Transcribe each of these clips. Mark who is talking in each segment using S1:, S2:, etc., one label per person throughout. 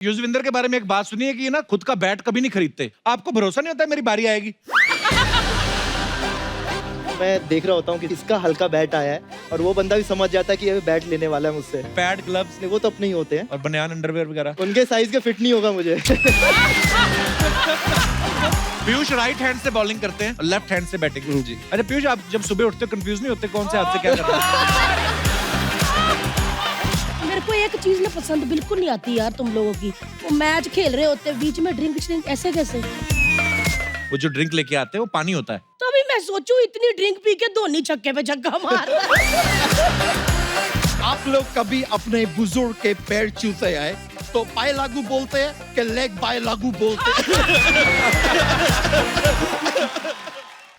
S1: युजविंदर के बारे में एक बात सुनी है कि ये ना खुद का बैट कभी नहीं खरीदते। आपको भरोसा नहीं होता है मेरी बारी आएगी?
S2: मैं देख रहा होता हूँ कि इसका हल्का बैट आया है और वो बंदा भी समझ जाता है कि ये बैट लेने वाला है मुझसे।
S1: पैड, ग्लव्स
S2: नहीं, वो तो अपने ही होते हैं
S1: और बनियान, अंडरवेयर वगैरह
S2: उनके साइज के फिट नहीं होगा मुझे।
S1: पीयूष राइट हैंड से बॉलिंग करते हैं और लेफ्ट हैंड से बैटिंग।
S3: जी।
S1: अरे पीयूष, आप जब सुबह उठते हो कंफ्यूज नहीं होते कौन से हाथ से क्या करना है?
S4: मेरे को एक चीज ना पसंद बिल्कुल नहीं आती यार तुम लोगों की। वो मैच खेल रहे होते बीच में ड्रिंक ऐसे कैसे?
S1: वो जो ड्रिंक लेके आते हैं वो पानी होता है।
S4: तो अभी मैं सोचूं इतनी ड्रिंक पी के धोनी छक्के पे छक्का मारता है।
S5: आप लोग कभी अपने बुजुर्ग के पैर छूते हैं तो पाए लागू बोलते हैं कि लेग बाय लागू बोलते हैं?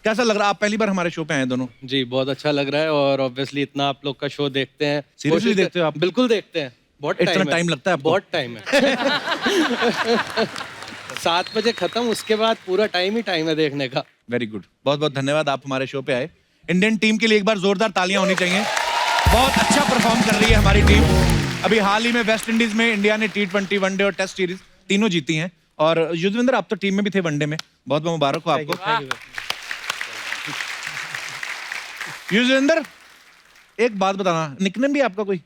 S1: कैसा लग रहा है? आप पहली बार हमारे शो पे आए दोनों।
S3: जी, बहुत अच्छा लग रहा है और ऑब्वियसली इतना आप लोग का शो देखते हैं।
S1: Seriously
S3: कोशिश
S1: देखते हो आप?
S3: बिल्कुल देखते हैं। बहुत
S1: इतना
S3: टाइम
S1: टाइम लगता है आपको?
S3: बहुत टाइम है। 7 बजे खत्म, उसके बाद पूरा टाइम है देखने का।
S1: वेरी गुड, बहुत बहुत धन्यवाद आप हमारे शो पे आए। इंडियन टीम के लिए एक बार जोरदार तालियां होनी चाहिए। बहुत अच्छा परफॉर्म कर रही है हमारी टीम। अभी हाल ही में वेस्ट इंडीज में इंडिया ने T20, वनडे और टेस्ट सीरीज तीनों जीती हैं। और युजविंदर, आप तो टीम में भी थे वनडे में, बहुत बहुत मुबारक हो आपको। युजविंदर, एक बात बताना, निकनेम भी आपका कोई?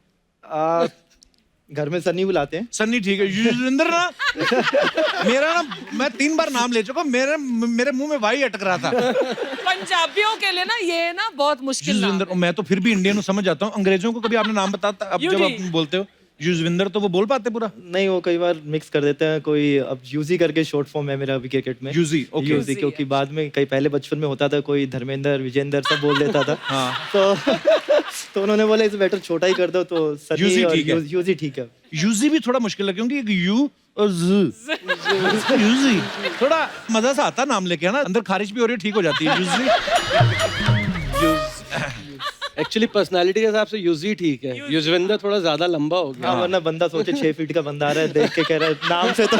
S2: घर में सन्नी बुलाते हैं।
S1: सन्नी, ठीक है। युजविंदर ना मेरा ना, मैं 3 बार नाम ले चुका, मेरे मुंह में वाई अटक रहा था।
S6: पंजाबियों के लिए ना ये ना बहुत मुश्किल नाम
S1: युजविंदर, मैं तो फिर भी इंडियन समझ जाता हूँ। अंग्रेजों को कभी आपने नाम बताता? अब जब आप बोलते हो युजविंदर तो वो बोल पाते पूरा?
S2: नहीं, वो कई बार मिक्स कर देते हैं। कोई अब यूजी करके शॉर्ट फॉर्म है मेरा अभी क्रिकेट में।
S1: UG, okay.
S2: यूजी, क्योंकि बाद में कई पहले बचपन में होता था कोई धर्मेंद्र, विजेंद्र सब बोल देता था।
S1: हाँ।
S2: तो उन्होंने बोला इसे बेटर छोटा ही कर दो, तो सनी
S1: यूजी
S2: और
S1: ठीक है।
S2: यूजी ठीक है।
S1: यूजी भी थोड़ा मुश्किल है क्योंकि एक यू और ज। यूजी थोड़ा मजा सा आता नाम लेके, है ना? अंदर खारिश भी हो रही है, ठीक हो जाती है। यूजी
S3: एक्चुअली पर्सनालिटी के हिसाब से यूजी ठीक है। युजविंदर थोड़ा ज्यादा लंबा हो गया।
S2: हाँ, वरना बंदा सोचे 6 फीट का बंदा आ रहा है, देख के कह रहा है नाम से तो।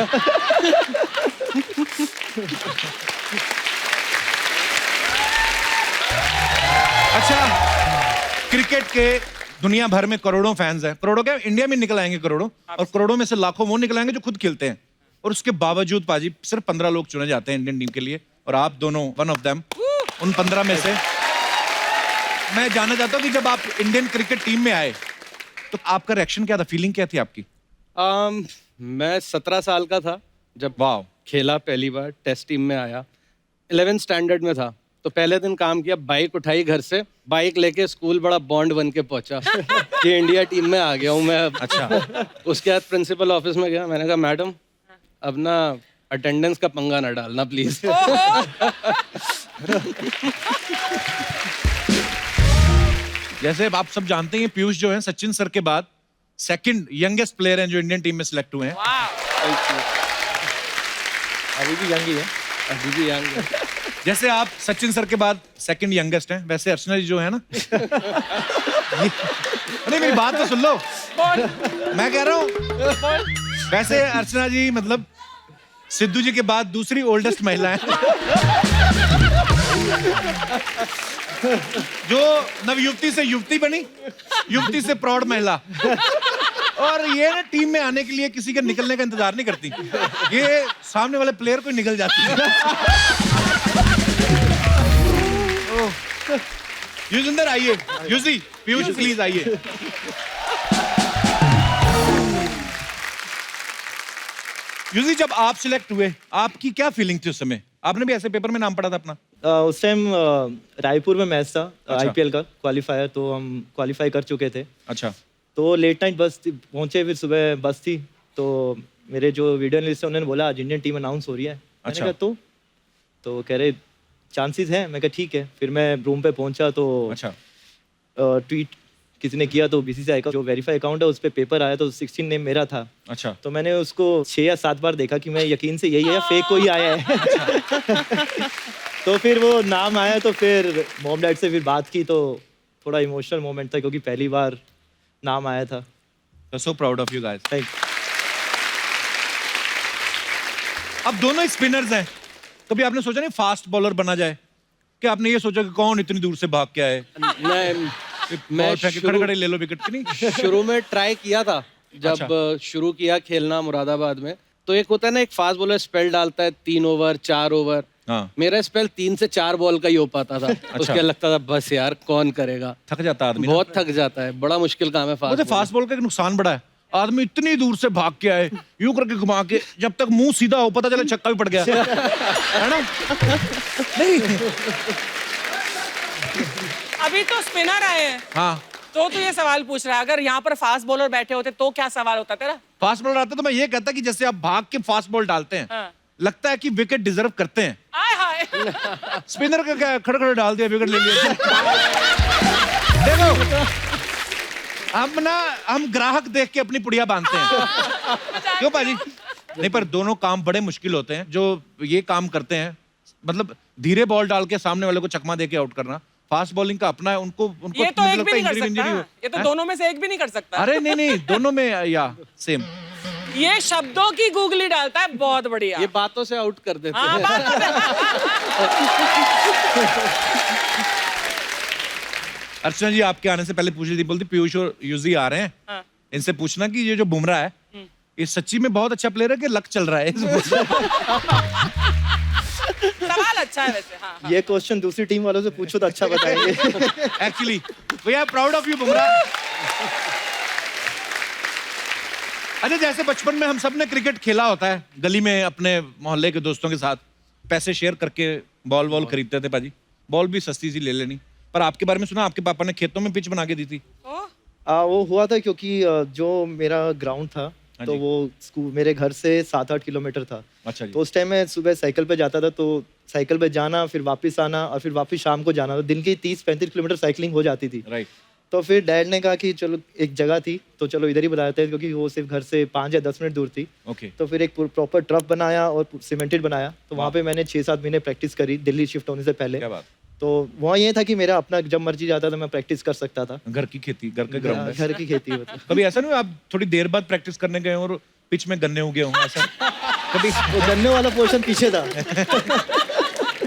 S1: अच्छा, क्रिकेट के दुनिया भर में करोड़ों फैंस हैं। करोड़ों क्या, इंडिया में निकल आएंगे करोड़ों, और करोड़ों में से लाखों वो निकल आएंगे जो खुद खेलते हैं। और उसके बावजूद पाजी सिर्फ 15 लोग चुने जाते हैं इंडियन टीम के लिए, और आप दोनों वन ऑफ देम, उन 15 में से। मैं जानना चाहता हूँ कि जब आप इंडियन क्रिकेट टीम में आए तो आपका रिएक्शन क्या था, फीलिंग क्या थी आपकी?
S3: मैं 17 साल का था जब
S1: वाह,
S3: खेला पहली बार, टेस्ट टीम में आया। 11th स्टैंडर्ड में था, तो पहले दिन काम किया, बाइक उठाई घर से, बाइक लेके स्कूल बड़ा बॉन्ड बन के पहुंचा कि इंडिया टीम में आ गया हूँ मैं।
S1: अच्छा।
S3: उसके बाद प्रिंसिपल ऑफिस में गया, मैंने कहा मैडम अब ना अटेंडेंस का पंगा ना डालना प्लीज।
S1: जैसे आप सब जानते हैं पीयूष जो है सचिन सर के बाद सेकंड यंगेस्ट प्लेयर हैं जो इंडियन टीम में सिलेक्ट हुए हैं।
S2: अभी भी यंग ही है।
S3: अभी भी यंग है।
S1: जैसे आप सचिन सर के बाद सेकंड यंगेस्ट हैं, वैसे अर्चना जी जो है ना नहीं, मेरी बात तो सुन लो। मैं कह रहा हूँ वैसे अर्चना जी मतलब सिद्धू जी के बाद दूसरी ओल्डेस्ट महिला है जो नवयुवती से युवती बनी, युवती से प्रौढ़ महिला। और ये ना टीम में आने के लिए किसी के निकलने का इंतजार नहीं करती, ये सामने वाले प्लेयर को निकल जाती है। युजिंदर आइए, युजी, पीयूष प्लीज आइए। युजी, जब आप सिलेक्ट हुए आपकी क्या फीलिंग थी उस समय? आपने भी ऐसे पेपर में नाम पढ़ा था अपना?
S2: उस टाइम रायपुर में मैच था
S1: अच्छा।
S2: आईपीएल का क्वालिफायर, तो हम क्वालिफाई कर चुके थे।
S1: अच्छा।
S2: तो लेट नाइट बस पहुंचे, फिर सुबह बस थी, तो मेरे जो वीडियो एनालिस्ट है उन्होंने बोला आज इंडियन टीम अनाउंस हो रही है। मैंने कहा तो कह रहे चांसेस हैं। मैं कहा ठीक है। फिर मैं रूम पे पहुंचा तो
S1: अच्छा।
S2: ट्वीट किसी ने किया तो बीसीसीआई का जो वेरीफाई अकाउंट है उस पर पेपर आया तो 16 नेम मेरा था।
S1: अच्छा।
S2: तो मैंने उसको 6 या 7 बार देखा कि मैं यकीन से यही है या फेक कोई आया है। तो फिर वो नाम आया, तो फिर मॉम डैड से फिर बात की, तो थोड़ा इमोशनल मोमेंट था क्योंकि पहली बार नाम आया था।
S1: सो proud of you guys.
S2: Thank.
S1: अब दोनों स्पिनर्स हैं, कभी आपने सोचा नहीं फास्ट बॉलर बना जाए? क्या आपने ये सोचा कि कौन इतनी दूर से भाग के आए?
S3: मैं
S1: खड़े खड़े ले लो विकेट की नहीं?
S3: शुरू में ट्राई किया था जब शुरू किया खेलना मुरादाबाद में, तो एक होता है ना, एक फास्ट बॉलर स्पेल डालता है 3 ओवर 4 ओवर।
S1: हाँ।
S3: मेरा स्पेल 3 से 4 बॉल का ही हो पाता था। उसके लगता था बस यार कौन करेगा,
S1: थक जाता आदमी ना।
S3: बहुत थक जाता है, बड़ा मुश्किल काम है
S1: मुझे फास्ट बॉल का एक नुकसान बड़ा है, आदमी इतनी दूर से भाग के आए, यूं करके घुमा के, जब तक मुंह सीधा हो पता चले छक्का भी पड़ गया है ना। नहीं
S6: अभी तो स्पिनर आए हैं,
S1: हाँ,
S6: तो तू ये सवाल पूछ रहा है, अगर यहाँ पर फास्ट बॉलर बैठे होते तो क्या सवाल होता तेरा?
S1: फास्ट बॉलर आता तो मैं ये कहता कि जैसे आप भाग के फास्ट बॉल डालते हैं,
S6: हाँ।
S1: लगता है कि विकेट डिजर्व करते हैं।
S6: आय हाय।
S1: स्पिनर का क्या, खड़े खड़े डाल दिया, विकेट ले लिया। देखो हम ग्राहक देख के अपनी पुड़िया बांधते हैं। क्यों पाजी? नहीं, पर दोनों काम बड़े मुश्किल होते हैं। जो ये काम करते हैं, मतलब धीरे बॉल डाल के सामने वाले को चकमा दे के आउट करना, फास्ट बॉलिंग का अपना है। उनको
S6: ये तो एक भी नहीं कर
S1: इंजरी
S6: सकता,
S1: हो।
S6: ये तो दोनों में से एक भी नहीं कर सकता।
S1: अरे नहीं, दोनों में या सेम।
S6: ये शब्दों की गूगली डालता है, बहुत बढ़िया।
S3: ये बातों से आउट कर देते
S6: हाँ,
S3: हैं।
S6: बात
S1: अर्चना जी आपके आने से पहले पूछ रही थी, बोलती पीयूष और यूजी आ रहे हैं,
S6: हाँ।
S1: इनसे पूछना कि ये जो बुमराह है, ये सच्ची में बहुत अच्छा प्लेयर है कि लक चल रहा है?
S6: सवाल अच्छा है वैसे। हाँ, हाँ।
S2: ये क्वेश्चन दूसरी टीम वालों से पूछो तो अच्छा बताएंगे।
S1: Actually we are proud of you Bumrah. अच्छा, जैसे बचपन में हम सब ने क्रिकेट खेला होता है, गली में अपने मोहल्ले के दोस्तों के साथ पैसे शेयर करके बॉल खरीदते थे पाजी। बॉल भी सस्ती सी ले लेनी। पर आपके बारे में सुना, आपके पापा ने खेतों में पिच बना के दी थी।
S2: वो हुआ था क्योंकि जो मेरा ग्राउंड था,
S1: हाँ
S2: तो
S1: जी।
S2: वो स्कूल मेरे घर से 7-8 किलोमीटर था।
S1: अच्छा जी।
S2: तो उस टाइम मैं सुबह साइकिल पे जाता था, तो साइकिल पे जाना, फिर वापस आना और फिर वापस शाम को जाना, तो दिन की 30-35 किलोमीटर साइकिलिंग हो जाती थी।
S1: राइट।
S2: तो फिर डैड ने कहा कि चलो एक जगह थी, तो चलो इधर ही बुला देते हैं, क्योंकि वो सिर्फ घर से 5 या 10 मिनट दूर थी।
S1: ओके।
S2: तो फिर एक प्रॉपर ट्रफ बनाया और सीमेंटेड बनाया, तो वहाँ पे मैंने 6-7 महीने प्रैक्टिस करी दिल्ली शिफ्ट होने से पहले।
S1: क्या बात।
S2: तो वहाँ ये था कि मेरा अपना जब मर्जी जाता था मैं प्रैक्टिस कर सकता था।
S1: घर की खेती, घर का ग्राउंड है।
S2: घर की खेती मतलब।
S1: कभी ऐसा नहीं हुआ आप थोड़ी देर बाद प्रैक्टिस करने गए और पिच में गन्ने उगे होंगे ऐसा? कभी?
S2: वो गन्ने वाला पोर्शन पीछे था।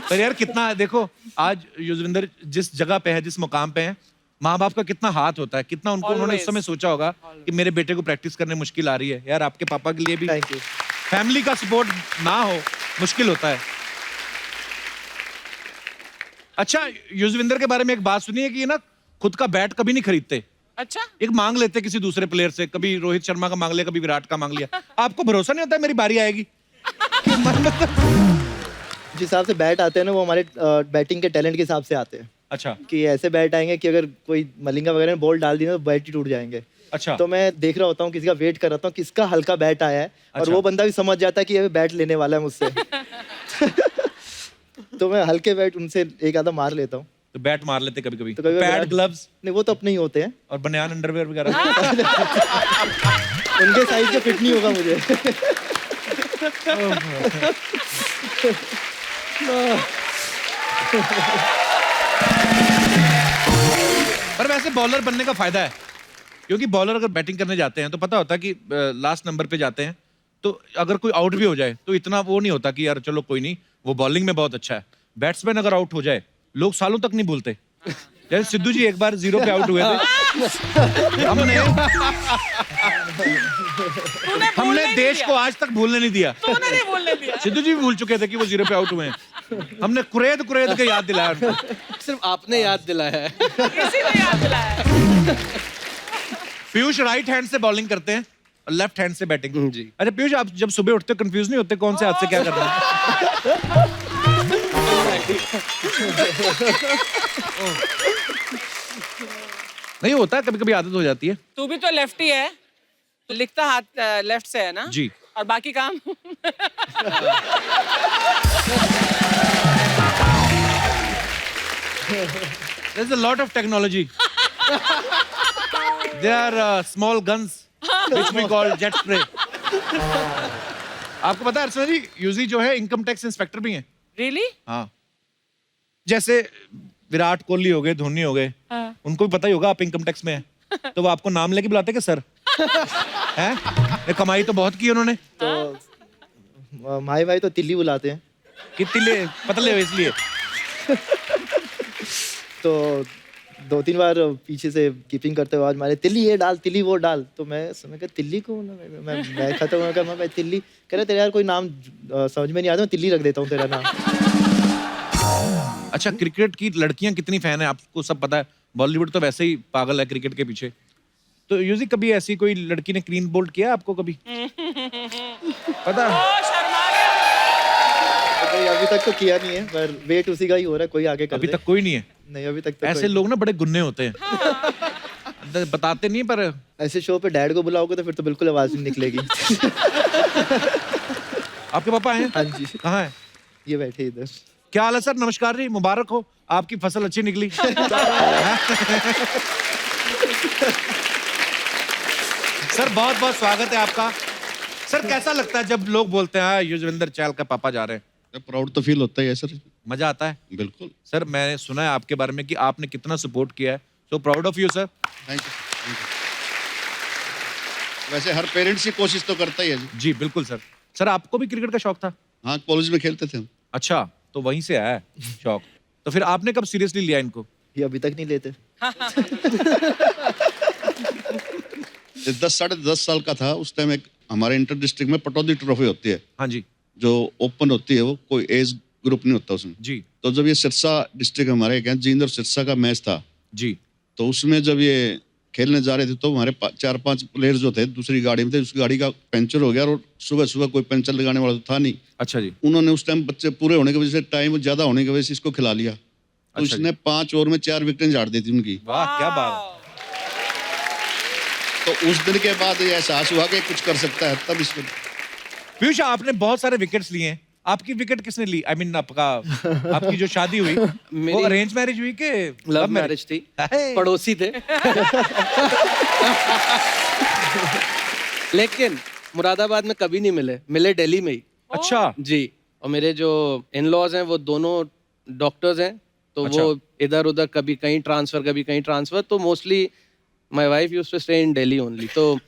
S1: पर यार कितना, देखो आज युजविंदर जिस जगह पे है, जिस मुकाम पे है, माँ बाप का कितना हाथ होता है, कितना उनको उन्होंने इस समय सोचा होगा कि मेरे बेटे को प्रैक्टिस करने मुश्किल आ रही है। यार आपके पापा के लिए भी
S2: थैंक यू।
S1: फैमिली का सपोर्ट ना हो मुश्किल होता है। अच्छा, युजविंदर के बारे में एक बात सुनी है कि ये ना खुद का बैट कभी नहीं खरीदते,
S6: अच्छा,
S1: एक मांग लेते किसी दूसरे प्लेयर से। कभी रोहित शर्मा का मांग लिया, कभी विराट का मांग लिया। आपको भरोसा नहीं होता है मेरी बारी आएगी?
S2: जिस हिसाब से बैट आते हैं ना, वो हमारे बैटिंग के टैलेंट के हिसाब से आते हैं।
S1: अच्छा
S2: कि ऐसे बैट आएंगे कि अगर कोई मलिंगा वगैरह ने बॉल डाल दी ना, तो बैट ही टूट जाएंगे।
S1: अच्छा।
S2: तो मैं देख रहा होता हूँ, किसी का वेट कर रहा हूँ, किसका हल्का बैट आया है, और वो बंदा भी समझ जाता है कि ये बैट लेने वाला है मुझसे। तो मैं हल्के बैट उनसे एक आधा मार लेता हूँ।
S1: तो बैट मार लेते कभी कभी?
S2: तो कभी
S1: पैड,
S2: विराट-
S1: ग्लव्स
S2: नहीं, वो तो अपने ही होते हैं।
S1: और बनियान अंडरवेयर वगैरह?
S2: उनके साइज के फिट नहीं होगा मुझे।
S1: पर वैसे बॉलर बनने का फायदा है, क्योंकि बॉलर अगर बैटिंग करने जाते हैं तो पता होता है कि लास्ट नंबर पे जाते हैं, तो अगर कोई आउट भी हो जाए तो इतना वो नहीं होता कि यार चलो कोई नहीं, वो बॉलिंग में बहुत अच्छा है। बैट्समैन अगर आउट हो जाए, लोग सालों तक नहीं भूलते। जैसे सिद्धू जी एक बार 0 पे आउट हुए थे, हमने देश को आज तक भूलने नहीं दिया।
S6: तूने नहीं बोलने दिया।
S1: सिद्धू जी भी भूल चुके थे कि वो 0 पे आउट हुए हैं। हमने कुरेद के याद दिलाया उनको।
S3: सिर्फ आपने याद दिलाया है।
S6: किसी ने याद दिलाया।
S1: पीयूष राइट हैंड से बॉलिंग करते हैं और लेफ्ट हैंड से बैटिंग।
S3: जी।
S1: अच्छा पीयूष, आप जब सुबह उठते हो कंफ्यूज नहीं होते कौन से हाथ से क्या करना है? नहीं होता, कभी कभी आदत हो जाती है।
S6: तू भी तो लेफ्टी है, लिखता हाथ लेफ्ट से है ना?
S1: जी।
S6: और बाकी काम?
S1: There's a lot of technology. There are small guns which we call jet spray. आपको पता है अर्चना जी, यूजी जो है इनकम टैक्स इंस्पेक्टर भी हैं।
S6: रियली?
S1: हाँ, जैसे विराट कोहली हो गए, धोनी हो गए, उनको भी पता ही होगा आप इनकम टैक्स में हैं, तो वो आपको नाम लेके बुलाते कि सर हैं? ये कमाई तो बहुत की उन्होंने।
S2: तो माई भाई तो तिल्ली बुलाते हैं।
S1: कितनी ले पतले हो इसलिए।
S2: तो 2-3 बार पीछे से कीपिंग करते हुए आवाज मारे, तिल्ली ये डाल, तिल्ली वो डाल। तो मैं कहा तिल्ली कौन है? मैं खत्म हो गया, मैं तिल्ली। कह रहे तेरा यार कोई नाम समझ में नहीं आता, मैं तिल्ली रख देता हूँ तेरा नाम।
S1: अच्छा, क्रिकेट की लड़कियां कितनी फैन है आपको सब पता है। बॉलीवुड तो वैसे ही पागल है क्रिकेट के पीछे। तो यूजी कभी ऐसी कोई लड़की ने क्लीन बोल्ड किया आपको कभी? पता?
S2: तो अभी तक तो किया नहीं है, पर वेट उसी का ही हो रहा है, कोई आगे कर
S1: अभी
S2: दे।
S1: तक कोई नहीं है।
S2: नहीं अभी तक तो
S1: ऐसे
S2: कोई
S1: लोग ना बड़े गुन्ने होते हैं। बताते नहीं पर
S2: नहीं। ऐसे शो पे डैड को बुलाओगे तो फिर तो बिल्कुल आवाज नहीं निकलेगी।
S1: आपके पापा हैं?
S2: हाँ जी,
S1: कहाँ है?
S2: ये बैठे इधर।
S1: क्या हाल है सर? नमस्कार जी, मुबारक हो, आपकी फसल अच्छी निकली। सर बहुत बहुत स्वागत है आपका। सर कैसा लगता है जब लोग बोलते हैं युजवेंद्र चहल का पापा जा रहे हैं?
S7: प्राउड तो फील होता ही है सर।
S1: मजा आता है?
S7: बिल्कुल।
S1: सर मैंने सुना है आपके बारे में कि आपने कितना सपोर्ट किया है। सो proud of you sir.
S7: Thank you. वैसे हर पेरेंट्स की कोशिश तो करता ही है जी।
S1: जी बिल्कुल सर। सर आपको भी क्रिकेट का शौक था?
S7: हाँ, कॉलेज में खेलते थे हम।
S1: अच्छा, तो वहीं से आया है शौक। तो फिर आपने कब सीरियसली लिया इनको?
S2: ये अभी तक नहीं लेते।
S7: 10 साढ़े 10 साल का था उस टाइम। एक हमारे इंटर डिस्ट्रिक्ट में पटौदी ट्रॉफी होती है,
S1: हाँ जी
S7: जो ओपन होती है, वो कोई एज ग्रुप नहीं होता उसमें।
S1: जी
S7: तो जब ये सिरसा डिस्ट्रिक्ट हमारे क्या जींद और सिरसा का मैच था,
S1: जी।
S7: तो उसमें जब ये खेलने जा रहे थे तो हमारे 4-5 प्लेयर जो थे दूसरी गाड़ी में थे, उस गाड़ी का पंचर हो गया और सुबह सुबह कोई पंचर लगाने वाला तो था नहीं।
S1: अच्छा जी।
S7: उन्होंने उस टाइम बच्चे पूरे होने की वजह से, टाइम ज्यादा होने की वजह से इसको खिला लिया। तो
S1: अच्छा
S7: इसने 5 ओवर में 4 विकेटें झाड़ दी थी उनकी।
S1: वाह क्या बात।
S7: तो उस दिन के बाद ये एहसास हुआ कि कुछ कर सकता है, तब इसको।
S1: पीयूष आपने बहुत सारे विकेट्स लिए हैं। आपकी विकेट किसने ली? आई मीन आपकी जो शादी हुई वो अरेंज मैरिज हुई कि
S3: लव मैरिज थी? पड़ोसी थे। लेकिन मुरादाबाद में कभी नहीं मिले, मिले दिल्ली में ही।
S1: अच्छा
S3: जी। और मेरे जो इन लॉज हैं वो दोनों डॉक्टर्स हैं, तो
S1: अच्छा।
S3: वो इधर उधर कभी कहीं ट्रांसफर कभी कहीं ट्रांसफर, तो mostly my wife used to stay in Delhi only. तो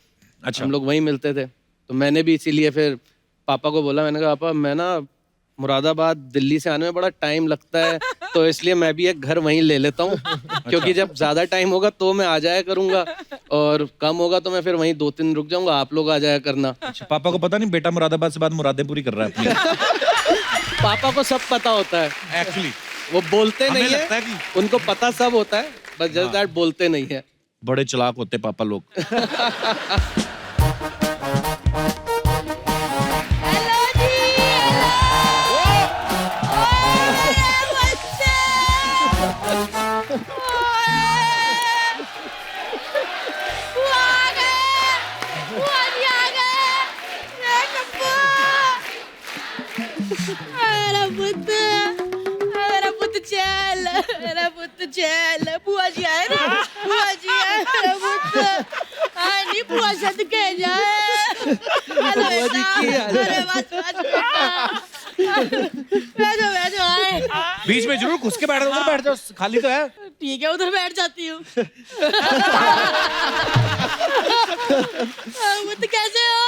S1: अच्छा।
S3: हम लोग वहीं मिलते थे। तो मैंने भी इसीलिए फिर पापा को बोला, मैंने कहा पापा मैं ना मुरादाबाद दिल्ली से आने में बड़ा टाइम लगता है, तो इसलिए मैं भी एक घर वहीं ले लेता हूँ। क्योंकि जब ज्यादा टाइम होगा तो मैं आ जाया करूंगा, और कम होगा तो मैं फिर वहीं 2-3 रुक जाऊंगा, आप लोग आ जाया करना।
S1: पापा को पता नहीं बेटा मुरादाबाद से बाद मुरादें पूरी कर रहा है अपनी।
S3: पापा को सब पता होता है
S1: एक्चुअली
S3: वो बोलते
S1: हमें
S3: नहीं
S1: लगता है
S3: है,
S1: कि-
S3: उनको पता सब होता है, बस जस्ट दैट बोलते नहीं है।
S1: बड़े चालाक होते पापा लोग।
S4: बुआ जी आए ना, बुआ जी आए मेरा पुत्र। हाँ नहीं बुआ सदके जाए। हेलो बेटा, अरे बस बैठो आए।
S1: बीच में जरूर घुस के बैठ जाओ, उधर बैठ जाओ, खाली तो है।
S4: ठीक है उधर बैठ जाती हूँ। पुत्र कैसे हो?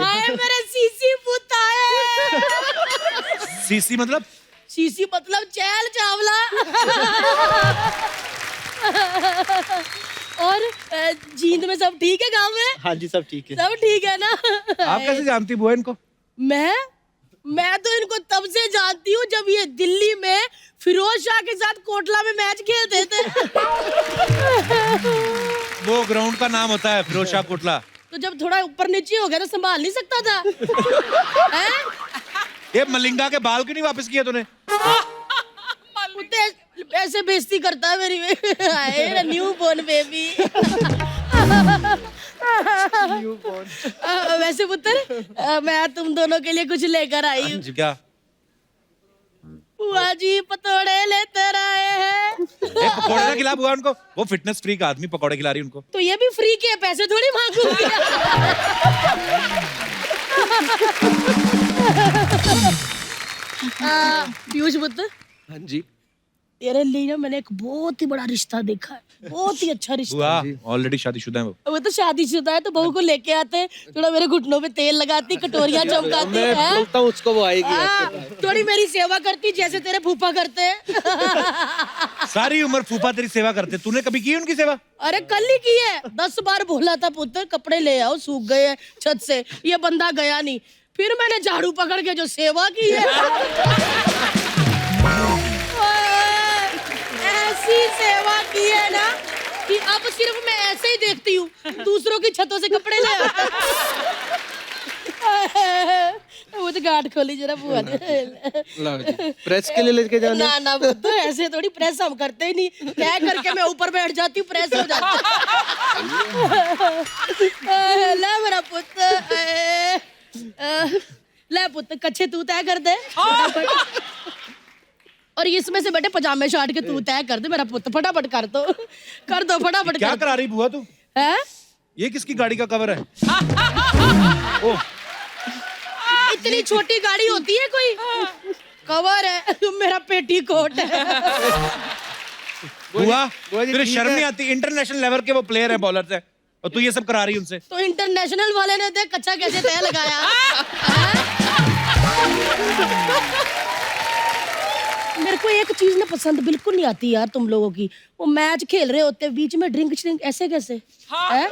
S4: आए मेरे सीसी पुत्र आए।
S1: सीसी मतलब?
S4: सीसी मतलब चहल चावला। और जींद में सब ठीक है गांव में?
S2: हाँ जी सब ठीक है।
S4: सब ठीक है ना?
S1: आप कैसे जानती बुआ इनको?
S4: मैं तो इनको तब से जानती हूँ जब ये दिल्ली में फिरोज शाह के साथ कोटला में मैच खेलते थे।
S1: वो ग्राउंड का नाम होता है फिरोज शाह कोटला।
S4: तो जब थोड़ा ऊपर नीचे हो गया तो संभाल नहीं सकता था। हैं?
S1: ये मलिंगा के बाल क्यों नहीं वापस किए तूने?
S4: ऐसे बेइज्जती करता है मेरी। New born baby. वैसे पुत्र मैं तुम दोनों के लिए कुछ लेकर आई हूँ।
S1: क्या?
S4: बुआ जी पतोड़े लेते आए हैं।
S1: पकौड़े ना खिला बुआ उनको, वो फिटनेस फ्रीक आदमी पकौड़े खिला रही उनको।
S4: तो ये भी फ्री के पैसे थोड़ी मांगूंगी। पीयूष पुत्र
S3: हाँ जी।
S4: तेरे लिए ना मैंने एक बहुत ही बड़ा रिश्ता देखा है, बहुत ही अच्छा रिश्ता।
S1: बुआ ऑलरेडी शादीशुदा है वो।
S4: वो तो शादीशुदा है, तो बहू को लेके आते, थोड़ा मेरे घुटनों पे तेल लगाती, कटोरियां चमकाती
S3: मैं
S4: है,
S3: बोलता हूँ उसको, वो आएगी
S4: हाँ,
S3: आपके पास।
S4: थोड़ी मेरी सेवा करती जैसे तेरे फूफा करते हैं।
S1: सारी उम्र फूफा तेरी सेवा करते, तूने कभी की उनकी सेवा?
S4: अरे कल ही की है, 10 बार बोला था पुत्र कपड़े ले आओ, सूख गए हैं छत से, ये बंदा गया नहीं, फिर मैंने झाड़ू पकड़ के जो सेवा की है, ऐसी सेवा की है ना कि अब सिर्फ मैं ऐसे ही देखती हूँ, दूसरों की छतों से कपड़े ले आते। वो तो गांठ खोली जरा बुआ ने।
S3: लाओ जी, प्रेस के लिए लेके जाना।
S4: ना ना तो ऐसे थोड़ी प्रेस हम करते ही नहीं, तय करके मैं ऊपर बैठ जाती हूँ, प्रेस हो जाती है। ले मेरा पुत्र, ले पुत्र कच्छे तू तय कर दे फटाफट। और इसमें से बेटे पजामे शाट के तू तय कर दे मेरा पुत्र, फटाफट कर दो फटाफट।
S1: क्या करा रही बुआ तू?
S4: है
S1: ये किसकी गाड़ी का कवर है? ओह,
S4: इतनी छोटी गाड़ी होती है कोई? कवर है, मेरा पेटी कोट है।
S1: बुआ
S3: बुआ जी,
S1: तेरे
S3: ठीक
S1: शर्म
S3: है।
S1: नहीं आती? इंटरनेशनल लेवल के वो प्लेयर है, बॉलर है, और तू ये सब करा रही उनसे?
S4: तो इंटरनेशनल वाले ने देख कच्चा कैसे तय लगाया। हैं? मेरे को एक चीज ना पसंद बिल्कुल नहीं आती यार तुम लोगों की, वो मैच खेल रहे होते हैं बीच में ड्रिंक ऐसे कैसे हैं?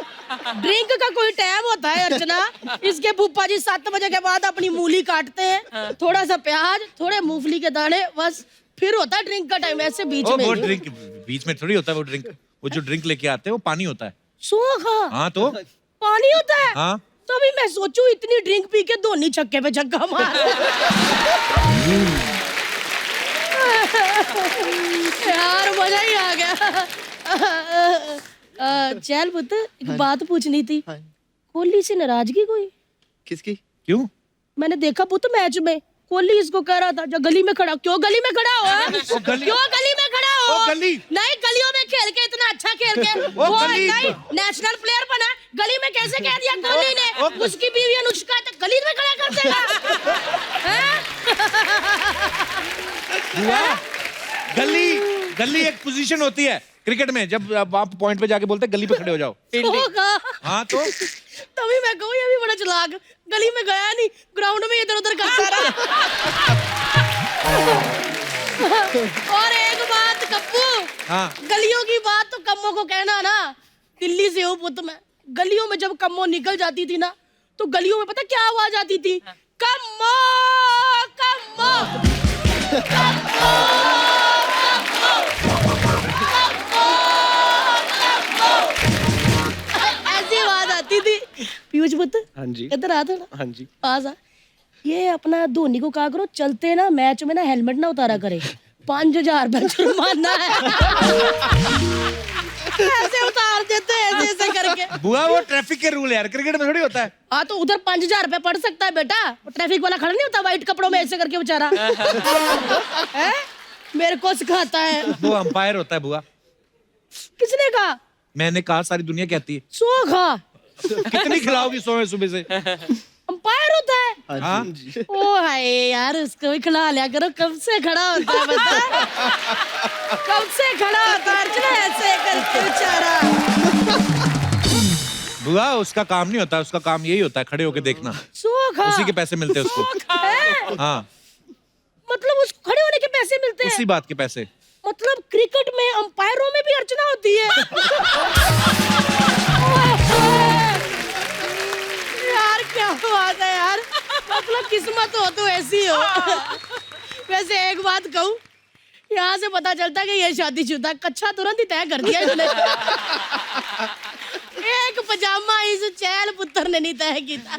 S4: ड्रिंक का कोई टाइम होता है अर्चना? इसके फूफा जी 7 बजे के बाद अपनी मूली काटते हैं, थोड़ा सा प्याज, थोड़े मूंगफली के दाने, बस फिर होता है ड्रिंक का टाइम, ऐसे बीच
S1: ओ,
S4: में
S1: वो
S4: नहीं।
S1: ड्रिंक बीच में थोड़ी होता है वो ड्रिंक। वो जो ड्रिंक लेके आते हैं वो पानी होता है।
S4: सोखा
S1: हाँ तो
S4: पानी होता है?
S1: हाँ।
S4: तो अभी मैं सोचूं इतनी ड्रिंक पी के धोनी छक्के पे छक्का मार। यार मजा ही आ गया। चल पुत्र एक बात पूछनी थी, कोहली से नाराजगी कोई?
S2: किसकी?
S1: क्यों?
S4: मैंने देखा पुत्र मैच में कोहली इसको कह रहा था जो गली में खड़ा, क्यों गली में खड़ा हो?
S1: ओ, गली-
S4: क्यों गली में खड़ा हो?
S1: ओ, गली।
S4: नहीं गलियों में खेल के इतना अच्छा खेल के
S1: ओ,
S4: वो
S1: गली।
S4: नहीं नेशनल प्लेयर बना, गली में कैसे कह दिया कोहली ने?
S1: ओ,
S4: उसकी बीवी अनुष्का तो गली में खड़ा कर देगा। हैं?
S1: बुआ गली एक पोजीशन होती है क्रिकेट में, जब आप पॉइंट पे जाके बोलते हैं गली पे खड़े हो जाओ।
S4: होगा।
S1: हाँ तो
S4: तभी मैं कहूँ ये भी बड़ा चालाक, गली में गया नहीं, ग्राउंड में इधर उधर करता रहा। और एक बात कप्पू,
S1: हाँ
S4: गलियों की बात तो कम्मो को कहना ना, दिल्ली से हूँ पुत्र मैं, गलियों में जब कम्मो निकल जाती थी ना, तो गलियों में पता क्या आवाज आती थी? कम्मो कम्मो कम्मो ऐसी आवाज आती थी। पीयूष पुत्र
S3: हाँ जी,
S4: इधर आ थोड़ा,
S3: हाँ जी।
S4: पास आ। ये अपना धोनी को कहा करो चलते ना मैच में ना हेलमेट ना उतारा करे, 5,000 रुपया जुर्माना है। ऐसे उतार देते हैं ऐसे ऐसे करके।
S1: बुआ वो ट्रैफिक के रूल है यार, क्रिकेट में थोड़ी होता है।
S4: हाँ तो उधर 5,000 रुपया पड़ सकता है बेटा, ट्रैफिक वाला खड़ा नहीं होता व्हाइट कपड़ों में ऐसे करके बेचारा। हैं? मेरे को सिखाता है।
S1: वो अंपायर होता है बुआ।
S4: किसने कहा?
S1: मैंने कहा, सारी दुनिया कहती है।
S4: सो खा
S1: कितनी खिलाओगी सोए सुबह से?
S4: अंपायर होता है?
S1: हाँ
S4: ओ हाय यार उसको भी खिला लिया करो, कब से खड़ा होता है बता? कब से खड़ा होता है अर्चना ऐसे करके बेचारा।
S1: बुआ उसका काम नहीं होता, उसका काम यही होता है खड़े होके देखना,
S4: सोखा
S1: उसी के पैसे मिलते हैं उसको।
S4: है?
S1: हाँ
S4: मतलब उसको खड़े होने के पैसे मिलते हैं?
S1: उसी बात के पैसे।
S4: मतलब क्रिकेट में अंपायरों में भी अर्चना होती है? यार क्या बात है यार, मतलब किस्मत हो तो ऐसी हो। वैसे एक बात कहूँ, यहाँ से पता चलता है कि ये शादीशुदा, कच्छा तुरंत ही तय कर दिया इसने। एक पजामा इस चैल पुत्र ने नहीं तय किया।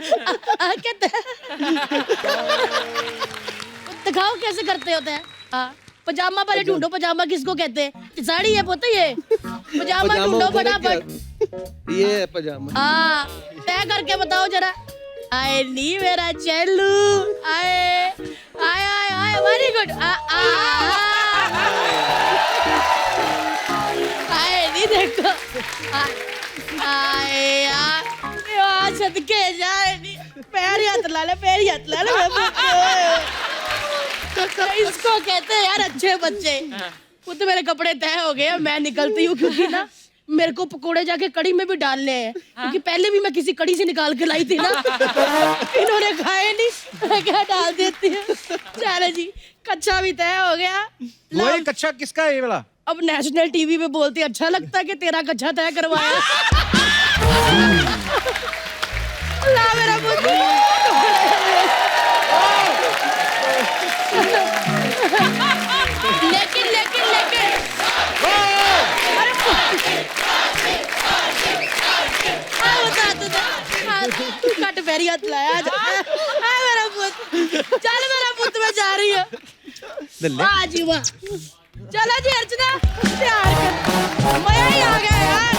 S4: दिखाओ कैसे करते होते हैं। हाँ पजामा पहले ढूंढो, पजामा किसको कहते हैं? साड़ी है पुत्र ये, पजामा ढूंढो
S3: ऊपर है
S4: फटाफट।
S3: क्या? ये है पजामा।
S4: हाँ तय करके बताओ जरा। आए नी मेरा चेलू, आए आए आए आए, वेरी गुड। आए नी देखो, आए यार सदके जाए नी, पैर ही हाथ ला ले, पैर ही हाथ ला ले। इसको कहते हैं यार अच्छे बच्चे। वो तो मेरे कपड़े तय हो गए, मैं निकलती हूँ क्योंकि ना मेरे को पकोड़े जाके कड़ी में भी डालने हैं, क्योंकि पहले भी मैं किसी कड़ी से निकाल के लाई थी ना, इन्होंने खाए नहीं, मैं क्या डाल देती हूँ। चलो जी, कच्चा भी तय हो गया।
S1: वही कच्चा किसका है ये वाला?
S4: अब नेशनल टीवी पे बोलते अच्छा लगता है कि तेरा कच्चा तय करवाया। ला मेरा पुत्र। लेकिन तू कट पैरी हाथ लाया मेरा पुत्र। चल मेरा पुत्र, मैं जा रही हूँ। वाह जी वाह। चलो जी अर्चना, प्यार कर, मजा ही आ गया यार।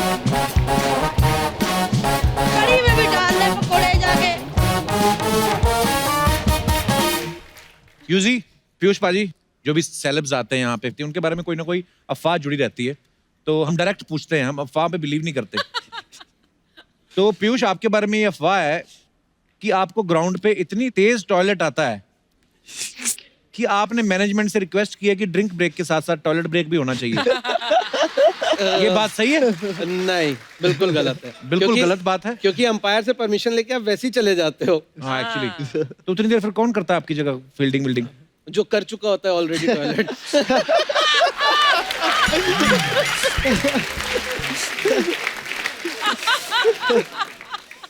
S4: कड़ी में भी डाल ले पकोड़े जाके।
S1: यूजी, पीयूष पाजी, जो भी सेलेब्स आते हैं यहाँ पे, उनके बारे में कोई ना कोई अफवाह जुड़ी रहती है, तो हम डायरेक्ट पूछते हैं, हम अफवाह पे बिलीव नहीं करते। तो पीयूष, आपके बारे में ये अफवाह है कि आपको ग्राउंड पे इतनी तेज टॉयलेट आता है कि आपने मैनेजमेंट से रिक्वेस्ट किया कि ड्रिंक ब्रेक के साथ साथ टॉयलेट ब्रेक भी होना चाहिए। ये बात सही है?
S3: नहीं, बिल्कुल गलत है।
S1: बिल्कुल
S3: क्योंकि-
S1: गलत बात है।
S3: क्योंकि अंपायर से परमिशन लेके आप वैसे ही चले जाते हो।
S1: हाँ एक्चुअली। तो उतनी देर फिर कौन करता है आपकी जगह फील्डिंग विल्डिंग?
S3: जो कर चुका होता है ऑलरेडी टॉयलेट।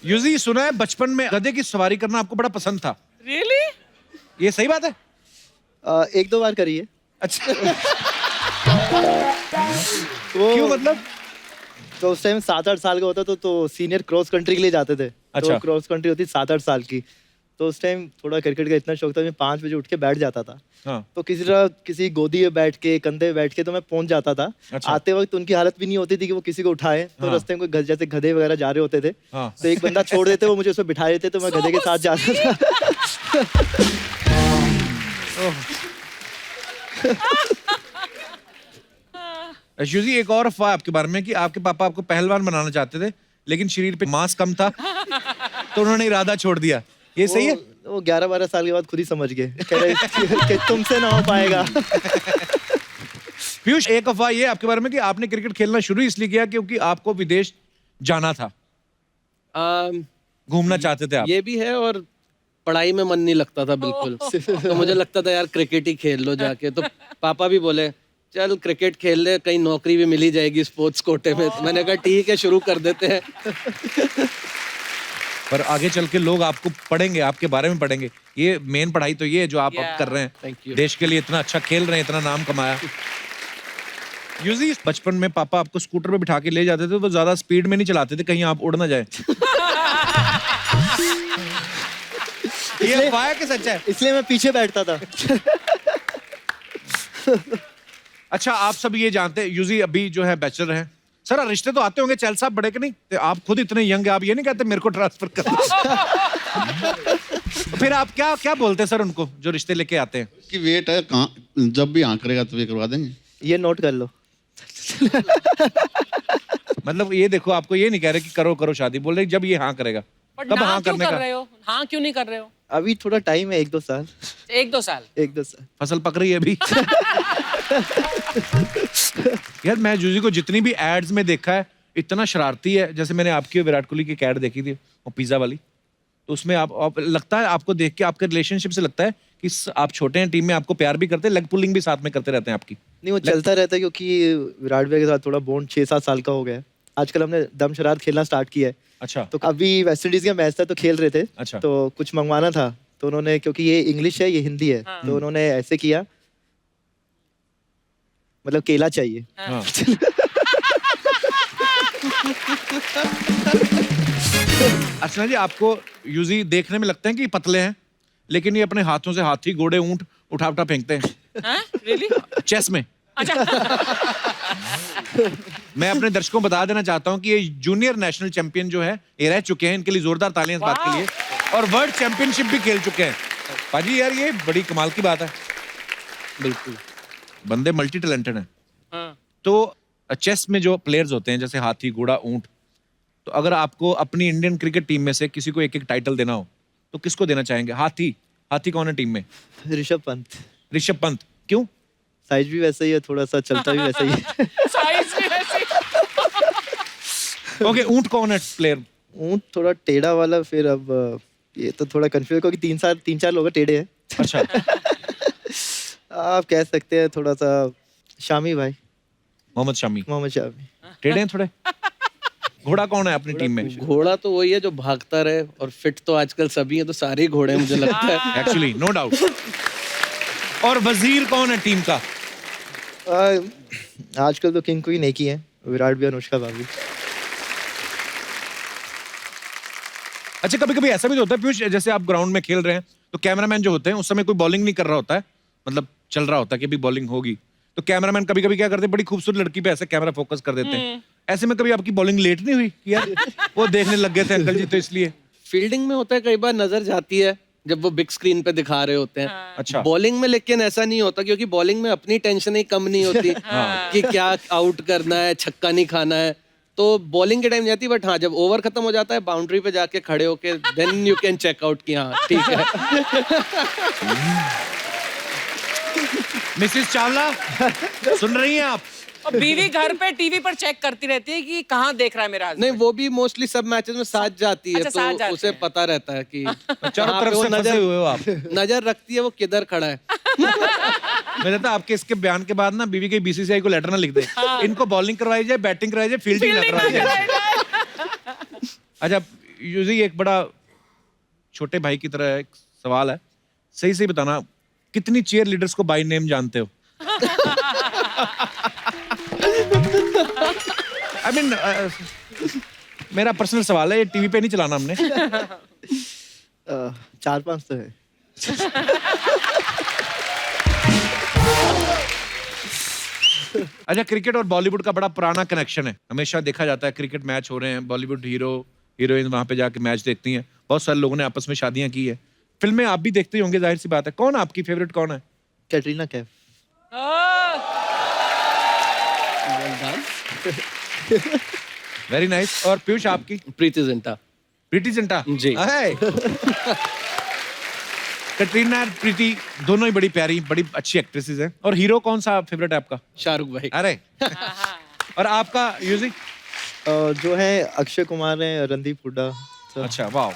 S1: यूजी, सुना है बचपन में गधे की सवारी करना आपको बड़ा पसंद था।
S6: रियली?
S1: ये सही बात है?
S2: एक दो बार करिए।
S1: अच्छा।
S2: वो
S1: क्यों मतलब?
S2: तो उस टाइम 7-8 साल का होता तो सीनियर क्रॉस कंट्री के लिए जाते थे।
S1: अच्छा।
S2: तो क्रॉस कंट्री होती 7-8 साल की। तो उस टाइम थोड़ा क्रिकेट का इतना शौक था, मैं 5 बजे उठ के बैठ जाता था।
S1: हाँ।
S2: तो किसी गोदी में बैठ के, कंधे में बैठ के तो मैं पहुंच जाता था।
S1: अच्छा।
S2: आते वक्त उनकी हालत भी नहीं होती थी कि वो किसी को उठाए। तो
S1: हाँ।
S2: रास्ते में कोई जैसे गधे वगैरह जा रहे होते थे,
S1: हाँ।
S2: तो एक बंदा छोड़ देते, वो मुझे उसमें बिठा देते, तो मैं गधे के साथ जाता था।
S1: यूजी, एक और अफवाह आपके बारे में कि आपके पापा आपको पहलवान बनाना चाहते थे, लेकिन शरीर पे मांस कम था तो उन्होंने इरादा छोड़ दिया। ये सही है?
S2: वो 11-12 साल के बाद खुद ही समझ गए, कह रहे कि तुमसे ना हो पाएगा।
S1: पीयूष, एक अफवाह ये आपके बारे में कि आपने क्रिकेट खेलना शुरू इसलिए किया क्योंकि आपको विदेश जाना था, घूमना चाहते थे आप।
S3: ये भी है, और पढ़ाई में मन नहीं लगता था बिल्कुल। तो मुझे लगता था यार क्रिकेट ही खेल लो जाके। तो पापा भी बोले चल क्रिकेट खेल ले, कहीं नौकरी भी मिली जाएगी स्पोर्ट्स कोटे में। मैंने कहा ठीक है, शुरू कर देते हैं।
S1: पर आगे चल के लोग आपको पढ़ेंगे, आपके बारे में पढ़ेंगे। ये मेन पढ़ाई तो ये है जो आप अब कर रहे हैं।
S3: Thank you.
S1: देश के लिए इतना अच्छा खेल रहे हैं, इतना नाम कमाया। यूजी, बचपन में पापा आपको स्कूटर पे बिठा के ले जाते थे तो ज्यादा स्पीड में नहीं चलाते थे, कहीं आप उड़ ना जाए। ये अफवाह है कि सच है?
S2: इसलिए मैं पीछे बैठता था।
S1: अच्छा, आप सब ये जानते हैं यूजी अभी जो है बैचलर हैं। सर, रिश्ते तो आते होंगे, चैल साहब बड़े के नहीं? तो आप खुद इतने यंग है, आप ये नहीं कहते मेरे को ट्रांसफर कर दो? तो फिर आप क्या क्या बोलते हैं सर उनको जो रिश्ते लेके आते हैं?
S7: कि वेट है, कहाँ जब भी हाँ करेगा तब ये करवा देंगे।
S2: ये नोट कर लो।
S1: मतलब ये देखो, आपको ये नहीं कह रहे कि करो करो शादी, बोल रहे जब ये हाँ करेगा।
S6: बट
S1: कब
S6: ना
S1: हाँ
S6: क्यों
S1: करने
S6: कर
S1: का?
S6: रहे हो? हाँ क्यों नहीं कर रहे हो?
S2: अभी थोड़ा टाइम है, 1-2 साल।
S6: 1-2 साल?
S2: 1-2 साल।
S1: फसल पक रही है अभी। यार, मैं जूजी को जितनी भी एड्स में देखा है, इतना शरारती है। जैसे मैंने आपकी विराट कोहली की कैड देखी थी, वो पिज्जा वाली, तो उसमें आप लगता है, आपको देख के आपके रिलेशनशिप से लगता है कि आप छोटे हैं, टीम में आपको प्यार भी करते हैं, लेग पुलिंग भी साथ में करते रहते हैं आपकी।
S2: नहीं, वो चलता रहता है क्योंकि विराट भैया के साथ थोड़ा बॉन्ड 6-7 साल का हो गया है। आजकल हमने दम शरारत खेलना स्टार्ट किया है।
S1: अच्छा।
S2: तो अभी वेस्ट इंडीज का मैच था तो खेल रहे थे।
S1: अच्छा।
S2: तो कुछ मंगवाना था, तो उन्होंने, क्योंकि ये इंग्लिश है ये हिंदी है, तो उन्होंने ऐसे किया, मतलब केला चाहिए।
S1: हाँ। अर्चना जी, आपको यूजी देखने में लगता है कि पतले हैं, लेकिन ये अपने हाथों से हाथी, घोड़े, ऊंट उठा उठा फेंकते हैं
S6: हाँ? Really?
S1: चेस में।
S6: अच्छा।
S1: मैं अपने दर्शकों को बता देना चाहता हूं कि ये जूनियर नेशनल चैंपियन जो है, ये रह चुके हैं। इनके लिए जोरदार तालियां इस बात के लिए। और वर्ल्ड चैंपियनशिप भी खेल चुके हैं। पाजी यार, ये बड़ी कमाल की बात है।
S3: बिल्कुल।
S1: बंदे मल्टी टैलेंटेड हैं।
S6: हाँ।
S1: तो चेस में जो प्लेयर्स होते हैं, जैसे हाथी, घोड़ा, ऊंट, तो अगर आपको अपनी इंडियन क्रिकेट टीम में से किसी को एक एक टाइटल देना हो तो किसको देना चाहेंगे? हाथी कौन है टीम में?
S2: ऋषभ पंत।
S1: ऋषभ पंत। क्यों?
S2: साइज भी वैसा ही है, थोड़ा सा चलता भी वैसा ही है।
S6: साइज भी वैसे ही।
S1: ओके, ऊंट कौन है प्लेयर?
S2: ऊँट थोड़ा टेढ़ा वाला, फिर अब ये तो थोड़ा कंफ्यूज, क्योंकि 3-4 लोग टेढ़े हैं।
S1: अच्छा,
S2: आप कह सकते हैं थोड़ा सा शामी भाई,
S1: मोहम्मद शामी।
S2: मोहम्मद शामी।
S1: टेढ़े हैं थोड़े। घोड़ा कौन है अपनी टीम में?
S3: घोड़ा तो वही है जो भागता रहे, और फिट तो आजकल सभी है, तो सारे ही घोड़े हैं, मुझे लगता है।
S1: Actually no doubt. और वजीर कौन है टीम का?
S2: आजकल तो किंग क्वीन एक ही है, विराट भी, अनुष्का भाभी।
S1: अच्छा, कभी कभी ऐसा भी तो होता है पीयूष, जैसे आप ग्राउंड में खेल रहे हैं तो कैमरामैन जो होते हैं उस समय कोई बॉलिंग नहीं कर रहा होता है, मतलब चल रहा होता है कि अभी बॉलिंग होगी, तो कैमरामैन कभी कभी क्या करते हैं, बड़ी खूबसूरत लड़की पे ऐसे कैमरा फोकस कर देते हैं। ऐसे में कभी आपकी बॉलिंग लेट नहीं हुई कि यार वो देखने लग गए थे अंकल जी तो इसलिए?
S3: फील्डिंग में होता है, कई बार नजर जाती है जब वो बिग स्क्रीन पे दिखा रहे होते हैं।
S1: अच्छा।
S3: बॉलिंग में लेकिन ऐसा नहीं होता, क्योंकि बॉलिंग में अपनी टेंशन ही कम नहीं होती कि क्या आउट करना है, छक्का नहीं खाना है, तो बॉलिंग के टाइम जाती है। बट हाँ, जब ओवर खत्म हो जाता है, बाउंड्री पे जाके खड़े होके then you can check out कि हाँ ठीक है।
S1: मिसेस चावला, सुन रही हैं आप?
S6: और बीवी घर पे टीवी पर चेक करती रहती है कि कहाँ देख रहा है मेरा
S3: नहीं, वो भी मोस्टली सब मैचेस में साथ जाती है,
S6: अच्छा, साथ
S3: तो
S6: जाते
S3: उसे
S6: हैं।
S3: पता रहता है कि
S1: चारों
S3: कहाँ
S1: तरफ
S3: पे वो
S1: से फंसे हुए हो आप।
S3: नजर रखती है वो किधर खड़ा है।
S1: मैं कहता आपके इसके बयान के बाद ना बीवी के बीसीसीआई को लेटर ना लिख दे, इनको बॉलिंग करवाई जाए, बैटिंग करवाई जाए, फील्डिंग ना करवाई जाए। अच्छा, यूजी एक बड़ा छोटे भाई की तरह एक सवाल है, सही सही बताना, कितनी चीयर लीडर्स को बाय नेम जानते हो? आई मीन मेरा पर्सनल सवाल है, ये टीवी पे नहीं चलाना हमने।
S2: 4-5 तो है।
S1: अच्छा, क्रिकेट और बॉलीवुड का बड़ा पुराना कनेक्शन है, हमेशा देखा जाता है क्रिकेट मैच हो रहे हैं, बॉलीवुड हीरो हीरोइन वहां पे जाके मैच देखती हैं, बहुत सारे लोगों ने आपस में शादियां की है, फिल्में आप भी देखते ही होंगे, जाहिर सी बात है। कौन आपकी फेवरेट कौन है?
S2: कैटरीना कैफ।
S1: Very nice. और पीयूष आपकी?
S3: प्रीति जिंटा।
S1: प्रीति जिंटा
S3: जी।
S1: हाय। कैटरीना और प्रीति दोनों ही बड़ी प्यारी, बड़ी अच्छी एक्ट्रेसेस हैं। और हीरो कौन सा फेवरेट है आपका?
S3: शाहरुख भाई।
S1: अरे और आपका यूजी?
S2: जो है अक्षय कुमार है, रणदीप हुड्डा।
S1: अच्छा, वाह।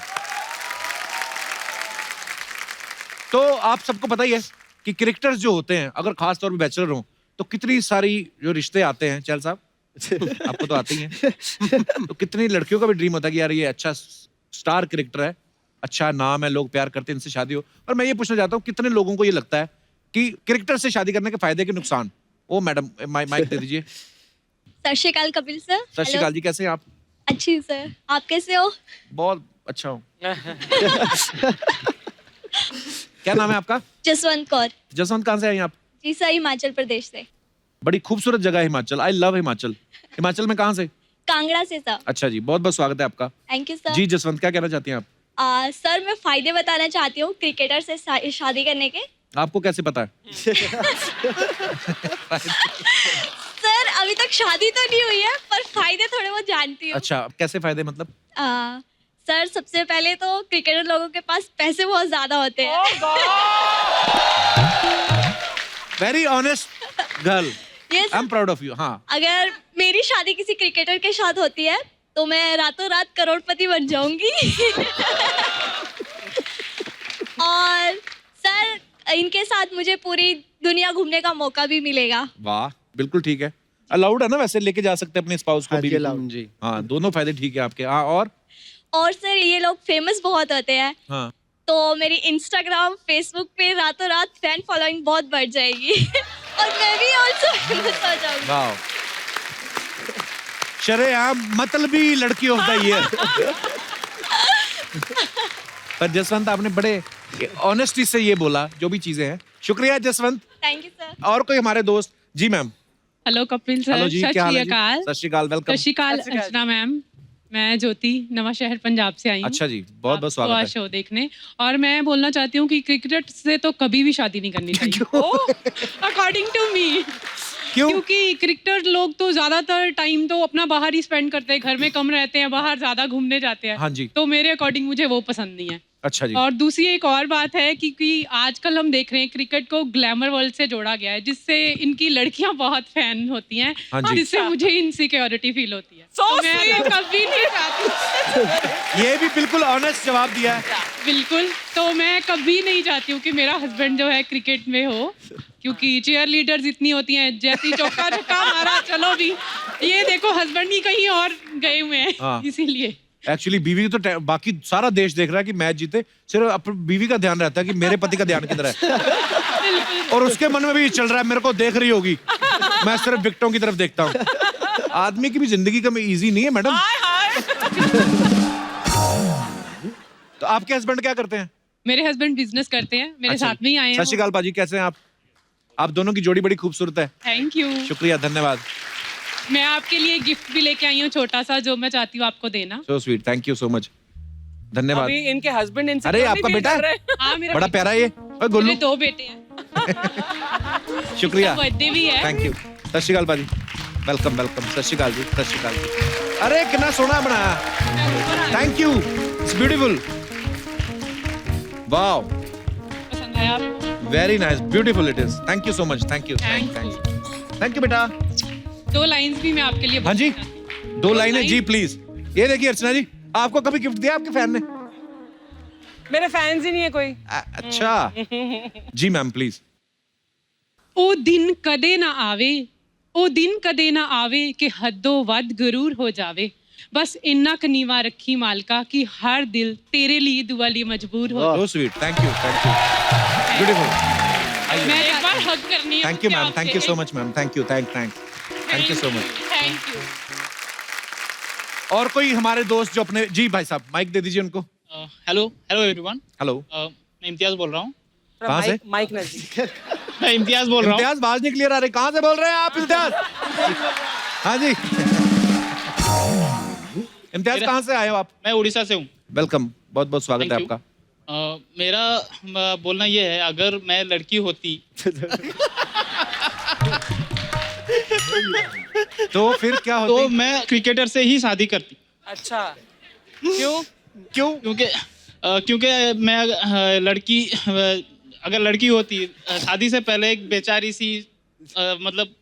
S1: तो आप सबको पता ही है कि क्रिकेटर्स जो होते हैं, अगर खास तौर पे बैचलर हो, तो कितनी सारी जो रिश्ते आते हैं, चल साहब आपको तो आते ही हैं। तो कितनी लड़कियों का भी ड्रीम होता है कि यार ये अच्छा स्टार क्रिकेटर है, अच्छा नाम है, लोग प्यार करते हैं, इनसे शादी हो। और मैं ये पूछना चाहता हूँ, कितने लोगों को ये लगता है कि क्रिकेटर से शादी करने के फायदे के नुकसान? ओ मैडम, माइक दे दीजिए।
S8: सत श्री अकाल कपिल सर।
S1: सत श्री अकाल जी, कैसे हैं आप?
S8: अच्छी सर, आप कैसे हो?
S1: बहुत अच्छा हूँ। क्या नाम है आपका?
S8: जसवंत कौर।
S1: जसवंत, कहाँ से आई आप?
S8: जी सर, हिमाचल प्रदेश से।
S1: बड़ी खूबसूरत जगह है हिमाचल, आई लव हिमाचल। हिमाचल में कहाँ से?
S8: कांगड़ा से सर।
S1: अच्छा जी, बहुत बहुत स्वागत है आपका।
S8: Thank you sir.
S1: जी जसवंत, क्या कहना चाहती हैं आप?
S8: सर, मैं फायदे बताना चाहती हूँ क्रिकेटर से शादी करने के।
S1: आपको कैसे पता है?
S8: सर, अभी तक शादी तो नहीं हुई है, पर फायदे थोड़े बहुत जानती हूँ।
S1: अच्छा, कैसे फायदे मतलब?
S8: सर, सबसे पहले तो क्रिकेटर लोगों के पास पैसे बहुत ज्यादा होते हैं।
S1: वेरी ऑनेस्ट गर्ल,
S8: ये
S1: I am proud of you. हाँ,
S8: अगर मेरी शादी किसी क्रिकेटर के साथ होती है तो मैं रातों रात करोड़पति बन जाऊंगी। और सर, इनके साथ मुझे पूरी दुनिया घूमने का मौका भी मिलेगा।
S1: वाह, बिल्कुल ठीक है। अलाउड है ना, वैसे लेके जा सकते हैं अपने स्पाउस को
S2: हाँ
S1: भी।
S2: जी, allowed।
S3: जी।
S1: हाँ, दोनों फायदे ठीक है आपके। हाँ,
S8: और सर, ये लोग फेमस बहुत होते हैं,
S1: हाँ,
S8: तो मेरी इंस्टाग्राम, फेसबुक पे रातों रात फैन फॉलोइंग बहुत बढ़ जाएगी। और मैं भी ऑल्सो फेमस हो जाऊंगी।
S1: वाह, शरेआम मतलबी लड़की ऑफ द ईयर। पर जसवंत, आपने बड़े ऑनेस्टी से ये बोला जो भी चीजें हैं। शुक्रिया जसवंत।
S8: Thank you sir.
S1: और कोई हमारे दोस्त? जी ma'am.
S9: Hello Kapil sir.
S1: Hello ji,
S9: सत
S1: क्या हाल
S9: श्री
S1: है जी?
S9: अकाल।
S1: सत श्री अकाल, वेलकम।
S9: सत श्री अकाल अर्चना मैम। मैं ज्योति नवा शहर पंजाब से आई हूँ।
S1: अच्छा जी, बहुत बहुत स्वागत
S9: आपको
S1: है।
S9: शो देखने। और मैं बोलना चाहती हूँ कि क्रिकेट से तो कभी भी शादी नहीं करनी चाहिए, अकॉर्डिंग टू मी।
S1: क्यों?
S9: क्योंकि क्रिकेटर लोग तो ज्यादातर टाइम तो अपना बाहर ही स्पेंड करते हैं, घर में कम रहते हैं, बाहर ज्यादा घूमने जाते हैं।
S1: हाँ जी।
S9: तो मेरे अकॉर्डिंग मुझे वो पसंद नहीं है।
S1: अच्छा जी।
S9: और दूसरी एक और बात है कि आजकल हम देख रहे हैं क्रिकेट को ग्लैमर वर्ल्ड से जोड़ा गया है, जिससे इनकी लड़कियां बहुत फैन होती हैं,
S1: हाँ जी।
S9: जिससे मुझे इनसिक्योरिटी फील होती है।
S6: So
S9: तो मैं
S6: sweet.
S9: कभी नहीं चाहती,
S1: ये भी बिल्कुल ऑनेस्ट जवाब दिया है।
S9: बिल्कुल, तो मैं कभी नहीं चाहती हूँ कि मेरा हस्बैंड जो है क्रिकेट में हो, क्योंकि चेयर लीडर्स इतनी होती हैं, जैसी चौका छक्का मारा चलो भी, ये देखो हस्बैंड ही कहीं और गए हुए
S1: हाँ।
S9: हैं, इसीलिए।
S1: एक्चुअली बीवी तो बाकी सारा देश देख रहा है कि मैच जीते, सिर्फ अपनी बीवी का ध्यान रहता है कि मेरे पति का ध्यान किधर है। और उसके मन में भी ये चल रहा है मेरे को देख रही होगी, मैं सिर्फ विकेटों की तरफ देखता हूँ। आदमी की भी जिंदगी कम इजी नहीं है मैडम। तो आपके हस्बैंड क्या करते हैं?
S9: मेरे हस्बैंड बिजनेस करते हैं, मेरे
S1: अच्छा।
S9: साथ में ही आए
S1: सत
S9: हैं।
S1: श्री अकाल पाजी, कैसे हैं आप दोनों की जोड़ी बड़ी खूबसूरत है।
S9: Thank you.
S1: शुक्रिया, धन्यवाद।
S9: मैं आपके लिए गिफ्ट भी लेके आई हूँ छोटा सा, जो मैं चाहती हूँ आपको देना।
S1: So sweet, thank you so much, धन्यवाद।
S6: अभी इनके हस्बैंड इनसे
S1: अरे आपका बेटा है?
S9: हाँ, मेरा
S1: बड़ा प्यारा ये। ओए गोलू,
S9: मेरे 2 बेटे हैं।
S1: शुक्रिया,
S9: बर्थडे भी है।
S1: Thank you. सत श्री अकाल पाजी, वेलकम वेलकम। सत श्री अकाल जी, सत श्री अकाल जी। अरे कितना सोना बनाया, thank you, it's beautiful. Wow,
S9: पसंद आया आपको?
S1: Very nice, beautiful it is. Thank you so much, thank you, thank you बेटा।
S9: 2 लाइंस भी मैं आपके लिए
S1: हाँ जी,
S9: बोलना चाहती हूँ।
S1: 2 लाइनें जी प्लीज। ये देखिए अर्चना जी, आपको कभी गिफ्ट दिया आपके फैन ने?
S6: मेरे फैंस ही नहीं है कोई।
S1: अच्छा जी मैम प्लीज।
S9: ओ दिन कदे ना आवे, ओ दिन कदे ना आवे कि हद्दों वध गरूर हो जावे, बस इन्ना क नीवा रखी मालका कि हर दिल तेरे लिए दुआ लिए मजबूर हो।
S1: So sweet, thank you, beautiful.
S9: मैं एक बार हग करनी है।
S1: Thank you ma'am, thank you so much ma'am, thank you, thank you so much.
S9: Thank you.
S1: और कोई हमारे दोस्त जो अपने, जी भाई साहब माइक दे दीजिए उनको।
S10: हेलो हेलो एवरीवन,
S1: हेलो,
S10: मैं इम्तियाज बोल रहा हूँ।
S1: कहाँ से?
S6: माइक नजदीक।
S10: मैं इम्तियाज बोल रहा हूँ।
S1: इम्तियाज, आवाज नहीं क्लियर आ रही, कहाँ से बोल रहे हैं आप इम्तियाज? हाँ जी, इम्तियाज कहाँ से आए हो आप?
S10: मैं उड़ीसा से हूँ।
S1: वेलकम, बहुत बहुत स्वागत है
S10: Thank you.
S1: आपका।
S10: मेरा बोलना ये है, अगर मैं लड़की होती
S1: तो फिर क्या
S10: तो
S1: होती?
S10: मैं क्रिकेटर से ही शादी करती।
S6: अच्छा, क्यों?
S1: क्यों?
S10: क्योंकि मैं लड़की अगर लड़की होती, शादी से पहले एक बेचारी सी मतलब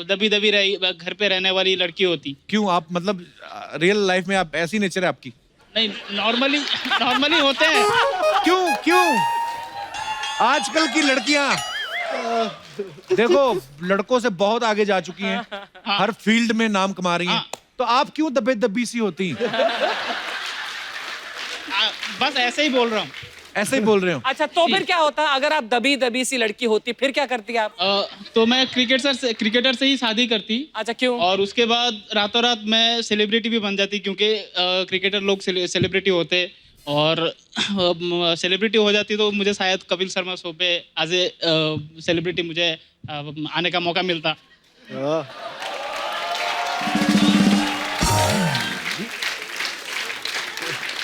S10: दबी दबी रही घर पे रहने वाली लड़की होती।
S1: क्यों आप मतलब रियल लाइफ में आप ऐसी नेचर है आपकी?
S10: नहीं, नॉर्मली होते हैं।
S1: क्यों क्यों? आजकल की लड़कियां देखो लड़कों से बहुत आगे जा चुकी हैं, हर फील्ड में नाम कमा रही हैं, तो आप क्यों दबे दबी सी होती?
S10: बस ऐसे ही बोल रहा हूँ।
S1: ऐसे ही बोल रहे हो?
S6: अच्छा, तो फिर क्या होता अगर आप दबी दबी सी लड़की होती, फिर क्या करती आप?
S10: तो मैं क्रिकेटर से ही शादी करती।
S6: अच्छा, क्यों?
S10: और उसके बाद रातों रात मैं सेलिब्रिटी भी बन जाती, क्योंकि क्रिकेटर लोग सेलिब्रिटी होते, और सेलिब्रिटी हो जाती तो मुझे शायद कपिल शर्मा शो पे एज ए सेलिब्रिटी मुझे आने का मौका मिलता।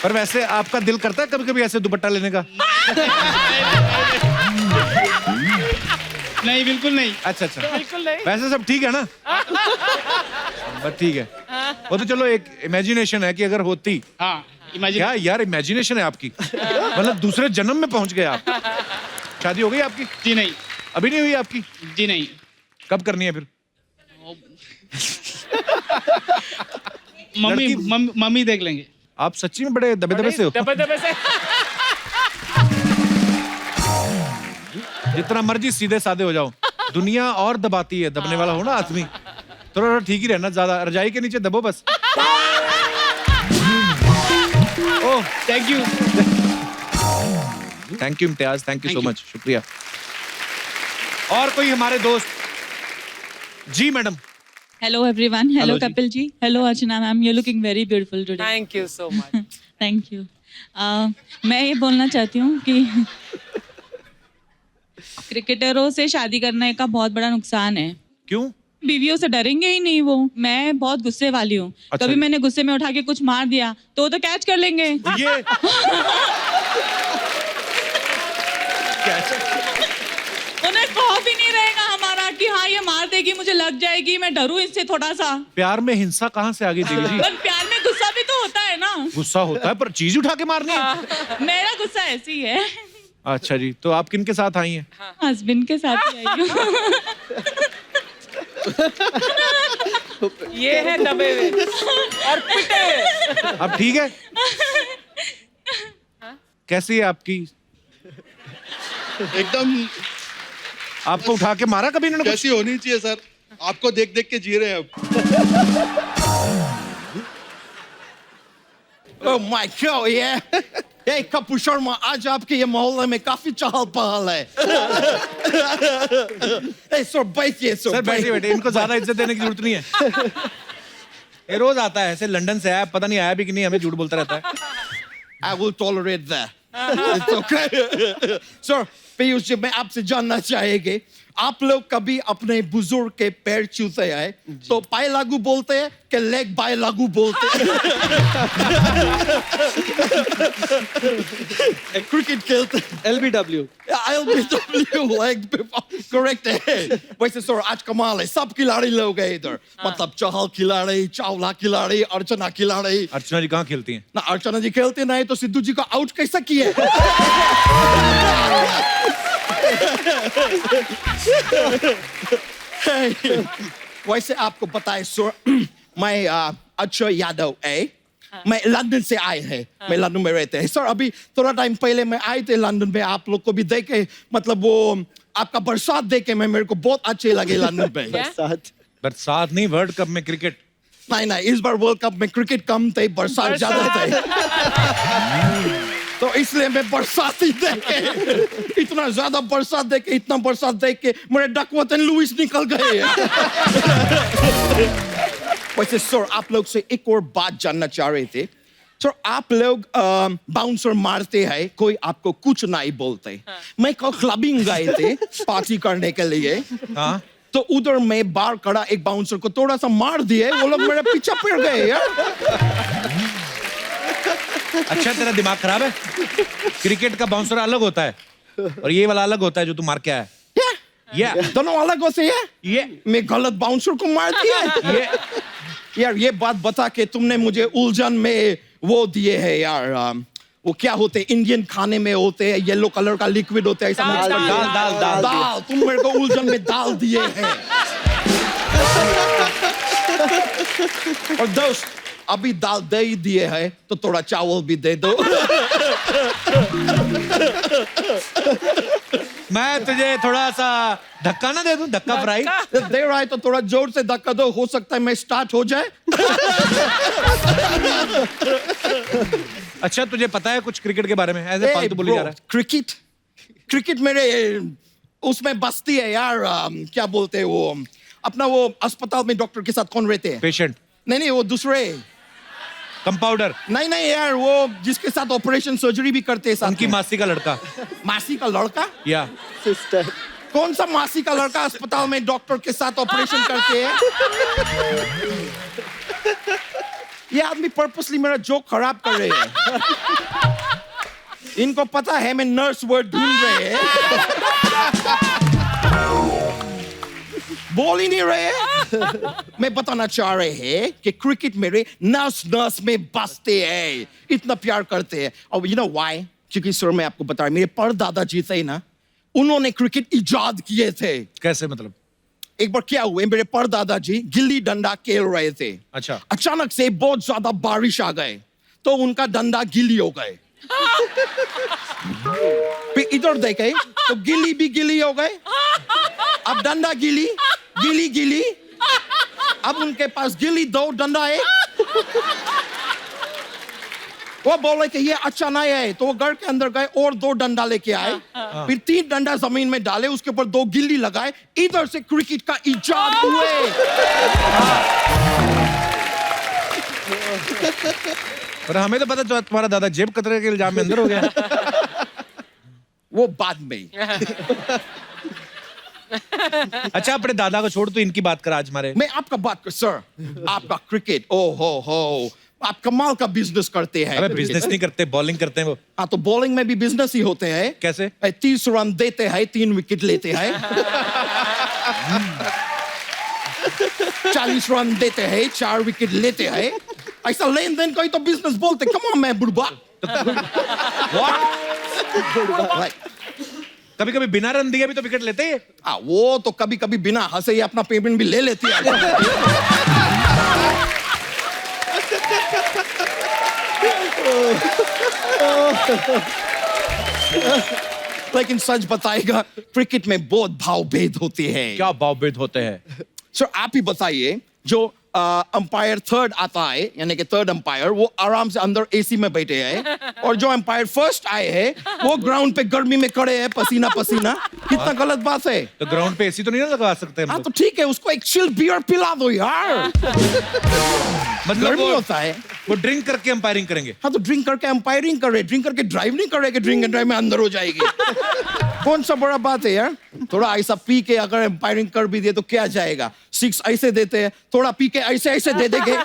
S1: पर वैसे आपका दिल करता है कभी कभी ऐसे दुपट्टा लेने का?
S10: नहीं, बिल्कुल नहीं।
S1: अच्छा अच्छा,
S6: बिल्कुल नहीं।
S1: वैसे सब ठीक है ना? बस ठीक है, वो तो चलो एक इमेजिनेशन है कि अगर होती।
S10: हाँ, इमेजिन।
S1: क्या यार इमेजिनेशन है आपकी, मतलब दूसरे जन्म में पहुंच गए आप। शादी हो गई आपकी?
S10: जी नहीं।
S1: अभी नहीं हुई आपकी?
S10: जी नहीं।
S1: कब करनी है फिर?
S10: मम्मी देख लेंगे।
S1: आप सच्ची में बड़े दबे दबे से हो?
S6: दबे दबे से।
S1: जितना मर्जी सीधे साधे हो जाओ, दुनिया और दबाती है। दबने वाला हो ना आदमी, थोड़ा ठीक ही रहना, ज्यादा रजाई के नीचे दबो बस। ओह,
S10: thank you
S1: Imtiaz, thank you so much, शुक्रिया। और कोई हमारे दोस्त? जी madam.
S11: Hello everyone. Hello
S1: Hello ji.
S11: Kapil ji. Hello Archana ma'am. You're looking very beautiful today.
S6: Thank you so much.
S11: Thank you. मैं ये बोलना चाहती हूँ कि क्रिकेटरों से शादी करने का बहुत बड़ा नुकसान है।
S1: क्यों?
S11: बीवियों से डरेंगे ही नहीं वो। मैं बहुत गुस्से वाली हूँ।
S1: अच्छा।
S11: कभी मैंने गुस्से में उठा के कुछ मार दिया तो वो तो कैच कर लेंगे।
S1: ये
S11: उन्हें खौफ ही नहीं रहेगा हमारा कि हाँ ये मार देगी, मुझे लग जाएगी, मैं डरूं इससे थोड़ा सा।
S1: प्यार में हिंसा कहाँ से आ गई देवी जी?
S11: पर प्यार में गुस्सा भी तो होता है ना।
S1: गुस्सा होता है पर चीज उठा के मारनी है।
S11: मेरा गुस्सा ऐसी ही है।
S1: अच्छा जी, तो आप किन के साथ आई हैं?
S11: हस्बैंड के साथ ही आई हूँ।
S6: ये है दबे हुए और पिटे हुए।
S1: अब ठीक है? कैसी है आपकी?
S7: एकदम
S1: आपको उठा के मारा कभी इन्होंने?
S7: कैसी होनी चाहिए सर, आपको देख देख के जी रहे हैं अब।
S5: Oh my God, yeah. Hey, Kapoor Sharma, आज आपके ये मोहल्ले में काफी चहल पहल है। Hey, सर बैठिए,
S1: सर बैठिए बैठिए, इनको ज्यादा इज्जत देने की जरूरत नहीं है। ये रोज आता है ऐसे, लंदन से आया, पता नहीं आया भी कि नहीं, हमें झूठ बोलता रहता है।
S5: I will tolerate that. It's okay. Sir, Piyush ji, मैं आपसे जानना चाहेंगे, आप लोग कभी अपने बुजुर्ग के पैर छूते हैं तो पाए लागू बोलते हैं कि लेग बाय लागू बोलते हैं? क्रिकेट खेलते
S3: LBW।
S5: LBW लेग करेक्ट है। वैसे सर आज कमाल है, सब खिलाड़ी लोग हैं इधर, मतलब चहल खिलाड़ी, चावला खिलाड़ी, अर्चना खिलाड़ी।
S1: अर्चना जी कहाँ खेलती हैं?
S5: ना अर्चना जी खेलते नहीं तो सिद्धू जी को आउट कैसा किए? वैसे आपको बताए सर, मैं अक्षय यादव है, मैं लंदन से आए हैं, मैं लंदन में रहते हैं सर। अभी थोड़ा टाइम पहले मैं आए थे लंदन में, आप लोग को भी देखे, मतलब वो आपका बरसात देखे मैं, मेरे को बहुत अच्छे लगे लंदन में।
S1: बरसात नहीं, वर्ल्ड कप में क्रिकेट।
S5: नहीं, इस बार वर्ल्ड कप में क्रिकेट कम थे, बरसात ज्यादा थे, तो इसलिए मैं बरसात ही देखे, इतना ज्यादा बरसात देखे, इतना बरसात देख के मेरे डकवर्थ एंड लुइस निकल गए। वैसे सर आप लोग से एक और बात जानना चाह रहे थे सर, आप लोग बाउंसर मारते हैं, कोई आपको कुछ नहीं बोलते। मैं कल क्लबिंग गए थे पार्टी करने के लिए,
S1: हाँ,
S5: तो उधर में बाहर खड़ा एक बाउंसर को थोड़ा सा मार दिए, वो लोग मेरे पीछे पड़ गए यार।
S1: अच्छा तेरा दिमाग खराब है? क्रिकेट का बाउंसर अलग होता है और ये वाला अलग होता है जो तू मार के आया है।
S5: दोनों अलग होते हैं।
S1: ये
S5: मैं गलत बाउंसर को मार दिया। यार ये बात बता के तुमने मुझे उलझन में वो दिए है यार, वो क्या होते हैं इंडियन खाने में होते हैं, येलो कलर का लिक्विड होता है, दाल। तुम मेरे को उलझन में दाल दिए हैं। और दोस्त अभी दाल दे ही दिए है तो थोड़ा चावल भी दे दो।
S1: मैं तुझे थोड़ा सा धक्का ना दे दूं? धक्का फ्राई
S5: दे रहा है तो थोड़ा जोर से धक्का दो, हो सकता है मैं स्टार्ट हो जाए।
S1: अच्छा तुझे पता है कुछ क्रिकेट के बारे में? ऐसे फालतू बोली जा रहा है।
S5: क्रिकेट मेरे उसमें बस्ती है यार, क्या बोलते हैं वो, अपना वो अस्पताल में डॉक्टर के साथ कौन रहते हैं?
S1: पेशेंट?
S5: नहीं वो दूसरे
S1: कंपाउंडर?
S5: नहीं यार, वो जिसके साथ ऑपरेशन सर्जरी भी करते हैं साथ
S1: उनकी
S5: में।
S1: मासी का लड़का?
S5: मासी का लड़का?
S1: या
S2: सिस्टर।
S5: कौन सा मासी का लड़का अस्पताल में डॉक्टर के साथ ऑपरेशन करते हैं? ये आदमी पर्पसली मेरा जोक खराब कर रहे हैं। इनको पता है मैं नर्स वर्ड ढूंढ रहे हैं, बोल ही नहीं रहे। मैं बताना चाह रहे हैं कि क्रिकेट मेरे नस में बसते हैं, इतना प्यार करते हैं। और यू नो व्हाई? क्योंकि सर मैं आपको बता रहा हूं, मेरे परदादा जी थे ना, उन्होंने क्रिकेट इजाद किए थे।
S1: कैसे मतलब?
S5: एक बार क्या हुआ, मेरे परदादा जी गिल्ली डंडा खेल रहे थे।
S1: अच्छा।
S5: अचानक से बहुत ज्यादा बारिश आ गए तो उनका डंडा गिल्ली हो गए। फिर इधर देखे तो गिल्ली भी गिल्ली हो गए, अब डंडा गिल्ली गिल्ली, अब उनके पास गिल्ली दो डंडा है। वो बोले कि ये अच्छा नहीं है, तो वो घर के अंदर गए और 2 डंडा लेके आए, फिर 3 डंडा जमीन में डाले, उसके ऊपर 2 गिल्ली लगाए, इधर से क्रिकेट का इजाद हुए।
S1: पर हमें तो पता था तुम्हारा दादा जेब कतरे के इल्जाम में अंदर हो गया।
S5: वो बाद में।
S1: अच्छा अपने दादा को छोड़, तो इनकी बात कर आज हमारे।
S5: मैं आपका बात कर सर, आपका क्रिकेट, ओ हो आप कमाल का बिजनेस करते हैं।
S1: अबे बिजनेस नहीं करते, बॉलिंग करते हैं वो।
S5: हाँ तो बॉलिंग में भी बिजनेस ही होते हैं।
S1: कैसे?
S5: 30 रन देते हैं, 3 विकेट लेते हैं। 40 रन देते हैं, 4 विकेट लेते हैं। ऐसा लेन देन कोई तो बिजनेस बोलते, कम ऑन मैं बुढ़बा।
S1: कभी कभी बिना रन दिए भी तो विकेट लेते हैं।
S5: वो तो कभी कभी बिना हंसे ही अपना पेमेंट भी ले लेती है। लेकिन सच बताएगा, क्रिकेट में बहुत भाव भेद होते हैं।
S1: क्या भाव भेद होते हैं?
S5: सर आप ही बताइए, जो अंपायर थर्ड आता है, यानी कि थर्ड अंपायर, वो आराम से अंदर एसी में बैठे हैं, और जो अंपायर फर्स्ट आए हैं वो ग्राउंड पे गर्मी में खड़े हैं, पसीना पसीना। कितना गलत बात है।
S1: तो ग्राउंड पे एसी तो नहीं लगा सकते हम
S5: हाँ
S1: लोग?
S5: तो ठीक है, उसको एक चिल बियर पिला दो यार।
S1: मतलब
S5: गर्मी होता है।
S1: वो ड्रिंक करके अंपायरिंग करेंगे?
S5: हाँ तो ड्रिंक करके अंपायरिंग कर रहे, ड्रिंक करके ड्राइव नहीं कर रहे कि ड्रिंक एंड ड्राइव में अंदर हो जाएगी। कौन सा बड़ा बात है यार। थोड़ा ऐसा पी के अगर अंपायरिंग कर भी दिए तो क्या जाएगा। 6 ऐसे देते हैं, थोड़ा पी के ऐसे ऐसे दे देंगे।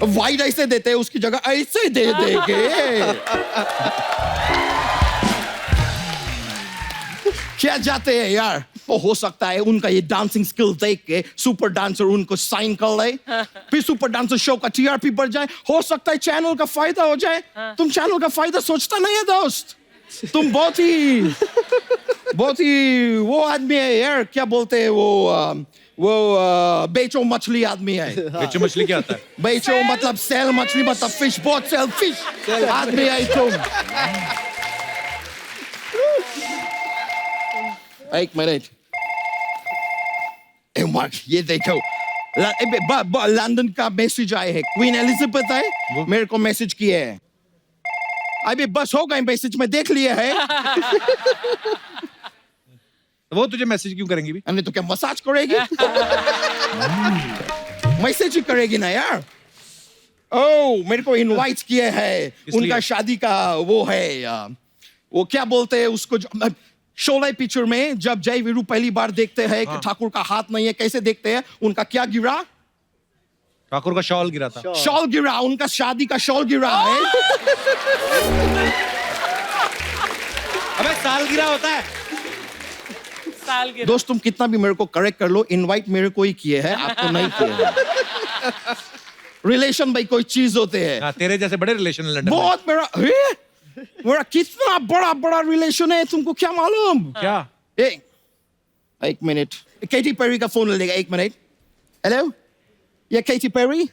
S5: वाइड ऐसे देते हैं, उसकी जगह ऐसे दे देंगे। क्या जाते हैं यार। वो हो सकता है उनका ये डांसिंग स्किल देख के सुपर डांसर उनको साइन कर ले, फिर सुपर डांसर शो का टीआरपी बढ़ जाए, हो सकता है चैनल का फायदा हो जाए। तुम चैनल का फायदा सोचता नहीं है दोस्त। तुम बहुत ही वो आदमी है यार, क्या बोलते हैं वो बेचो मछली आदमी है।
S1: बेचो मछली क्या आता है?
S5: बेचो मतलब सेल मछली, मतलब फिश, बहुत सेल फिश आदमी है तुम। एक मिनट, ये देखो, लंदन का मैसेज आए है। क्वीन एलिजाबेथ है, मेरे को मैसेज किए है। अभी बस हो गए मैसेज में देख लिए है।
S1: वो तुझे मैसेज क्यों करेंगी भी?
S5: नहीं तो क्या मसाज करेगी? मैसेज ही करेगी ना यार। ओ मेरे को इनवाइट किए है, उनका शादी का वो है, वो क्या बोलते हैं उसको, शोले पिक्चर में जब जय वीरू पहली बार देखते हैं कि ठाकुर का हाथ नहीं है, कैसे देखते हैं? उनका क्या गिरा?
S1: ठाकुर का शॉल गिरा था।
S5: शॉल गिरा, उनका शादी का शॉल गिरा है।
S1: अबे साल गिरा होता है।
S5: दोस्त तुम कितना भी मेरे को करेक्ट कर लो, इनवाइट मेरे को ही किए हैं, आपको नहीं किए हैं। रिलेशन भाई कोई चीज होते हैं।
S1: हाँ, तेरे जैसे बड़े रिलेशन है लंदन में।
S5: बहुत मेरा कितना बड़ा बड़ा रिलेशन है, तुमको क्या मालूम?
S1: क्या?
S5: एक मिनट, केटी पेरी का फोन लेगा, एक मिनट। हेलो, ये केटी पेरी?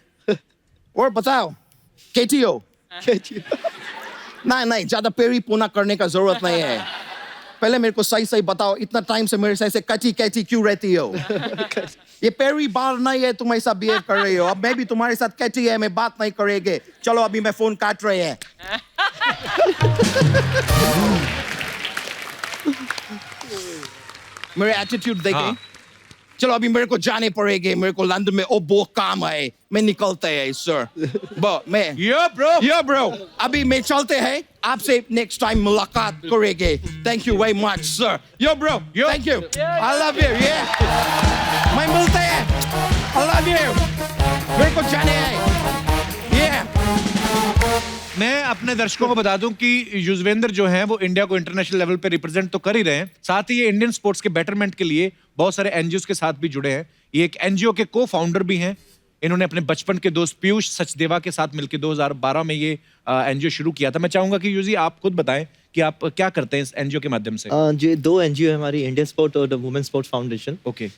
S5: और बताओ, केटी हो? नहीं ज्यादा पेरी पूना करने का जरूरत नहीं है। पहले मेरे को सही सही बताओ, इतना टाइम से मेरे से कटी क्यों रहती हो? ये पेरी बार नहीं है, तुम ऐसा बिहेव कर रही हो। अब मैं भी तुम्हारे साथ कैटी है, मैं बात नहीं करेंगे। चलो अभी मैं फोन काट रहे हैं। मेरे एटीट्यूड देखे।
S1: हाँ।
S5: चलो अभी मेरे को जाने पड़ेंगे, मेरे को लंदन में बहुत काम है, मैं निकलते हैं सर। ब्रो अभी मैं चलते हैं, आपसे नेक्स्ट टाइम मुलाकात करेंगे। Thank you very much sir. Yo bro, thank you, I love you. मैं मिलते हैं, आई लव यू। मेरे को जाने है।
S1: मैं अपने दर्शकों को बता दूं कि युजवेंद्र जो हैं वो इंडिया को इंटरनेशनल लेवल पे रिप्रेजेंट तो कर ही रहे हैं, साथ ही ये इंडियन स्पोर्ट्स के बेटरमेंट के लिए बहुत सारे एनजीओ के साथ भी जुड़े हैं। ये एक एनजीओ के को फाउंडर भी हैं। इन्होंने अपने बचपन के दोस्त पीयूष सचदेवा के साथ मिलकर 2012 में ये एनजीओ शुरू किया था। मैं चाहूंगा कि यूजी आप खुद बताएं कि आप क्या करते हैं इस एनजीओ के माध्यम से।
S2: जो 2 एनजीओ है हमारी, इंडियन स्पोर्ट और वुमेन स्पोर्ट्स फाउंडेशन।
S1: ओके।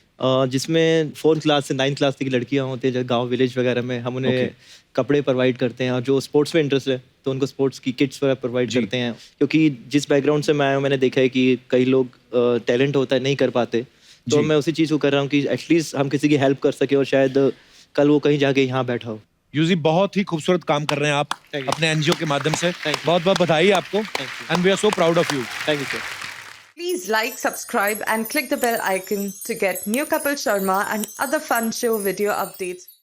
S2: जिसमें 4th क्लास से 9th क्लास तक की लड़कियां होती है, जो गांव विलेज वगैरह में हम उन्हें कपड़े प्रोवाइड करते हैं, और जो स्पोर्ट्स में इंटरेस्ट है तो उनको स्पोर्ट्स की किट्स वगैरह प्रोवाइड करते हैं। क्योंकि जिस बैकग्राउंड से मैं आया हूं, मैंने देखा है कि कई लोग टैलेंट होता है नहीं कर पाते, तो मैं उसी चीज़ को कर रहा हूँ कि एटलीस्ट हम किसी की हेल्प कर सके, और शायद कल वो कहीं जाके यहाँ बैठा हो।
S1: यूजी बहुत ही खूबसूरत काम कर रहे हैं आप अपने एनजीओ के माध्यम से। बहुत बहुत बधाई आपको, and we are so proud of you.
S2: Thank you sir.
S12: Please like, subscribe and click the bell icon to get new Kapil Sharma and other fun show video updates.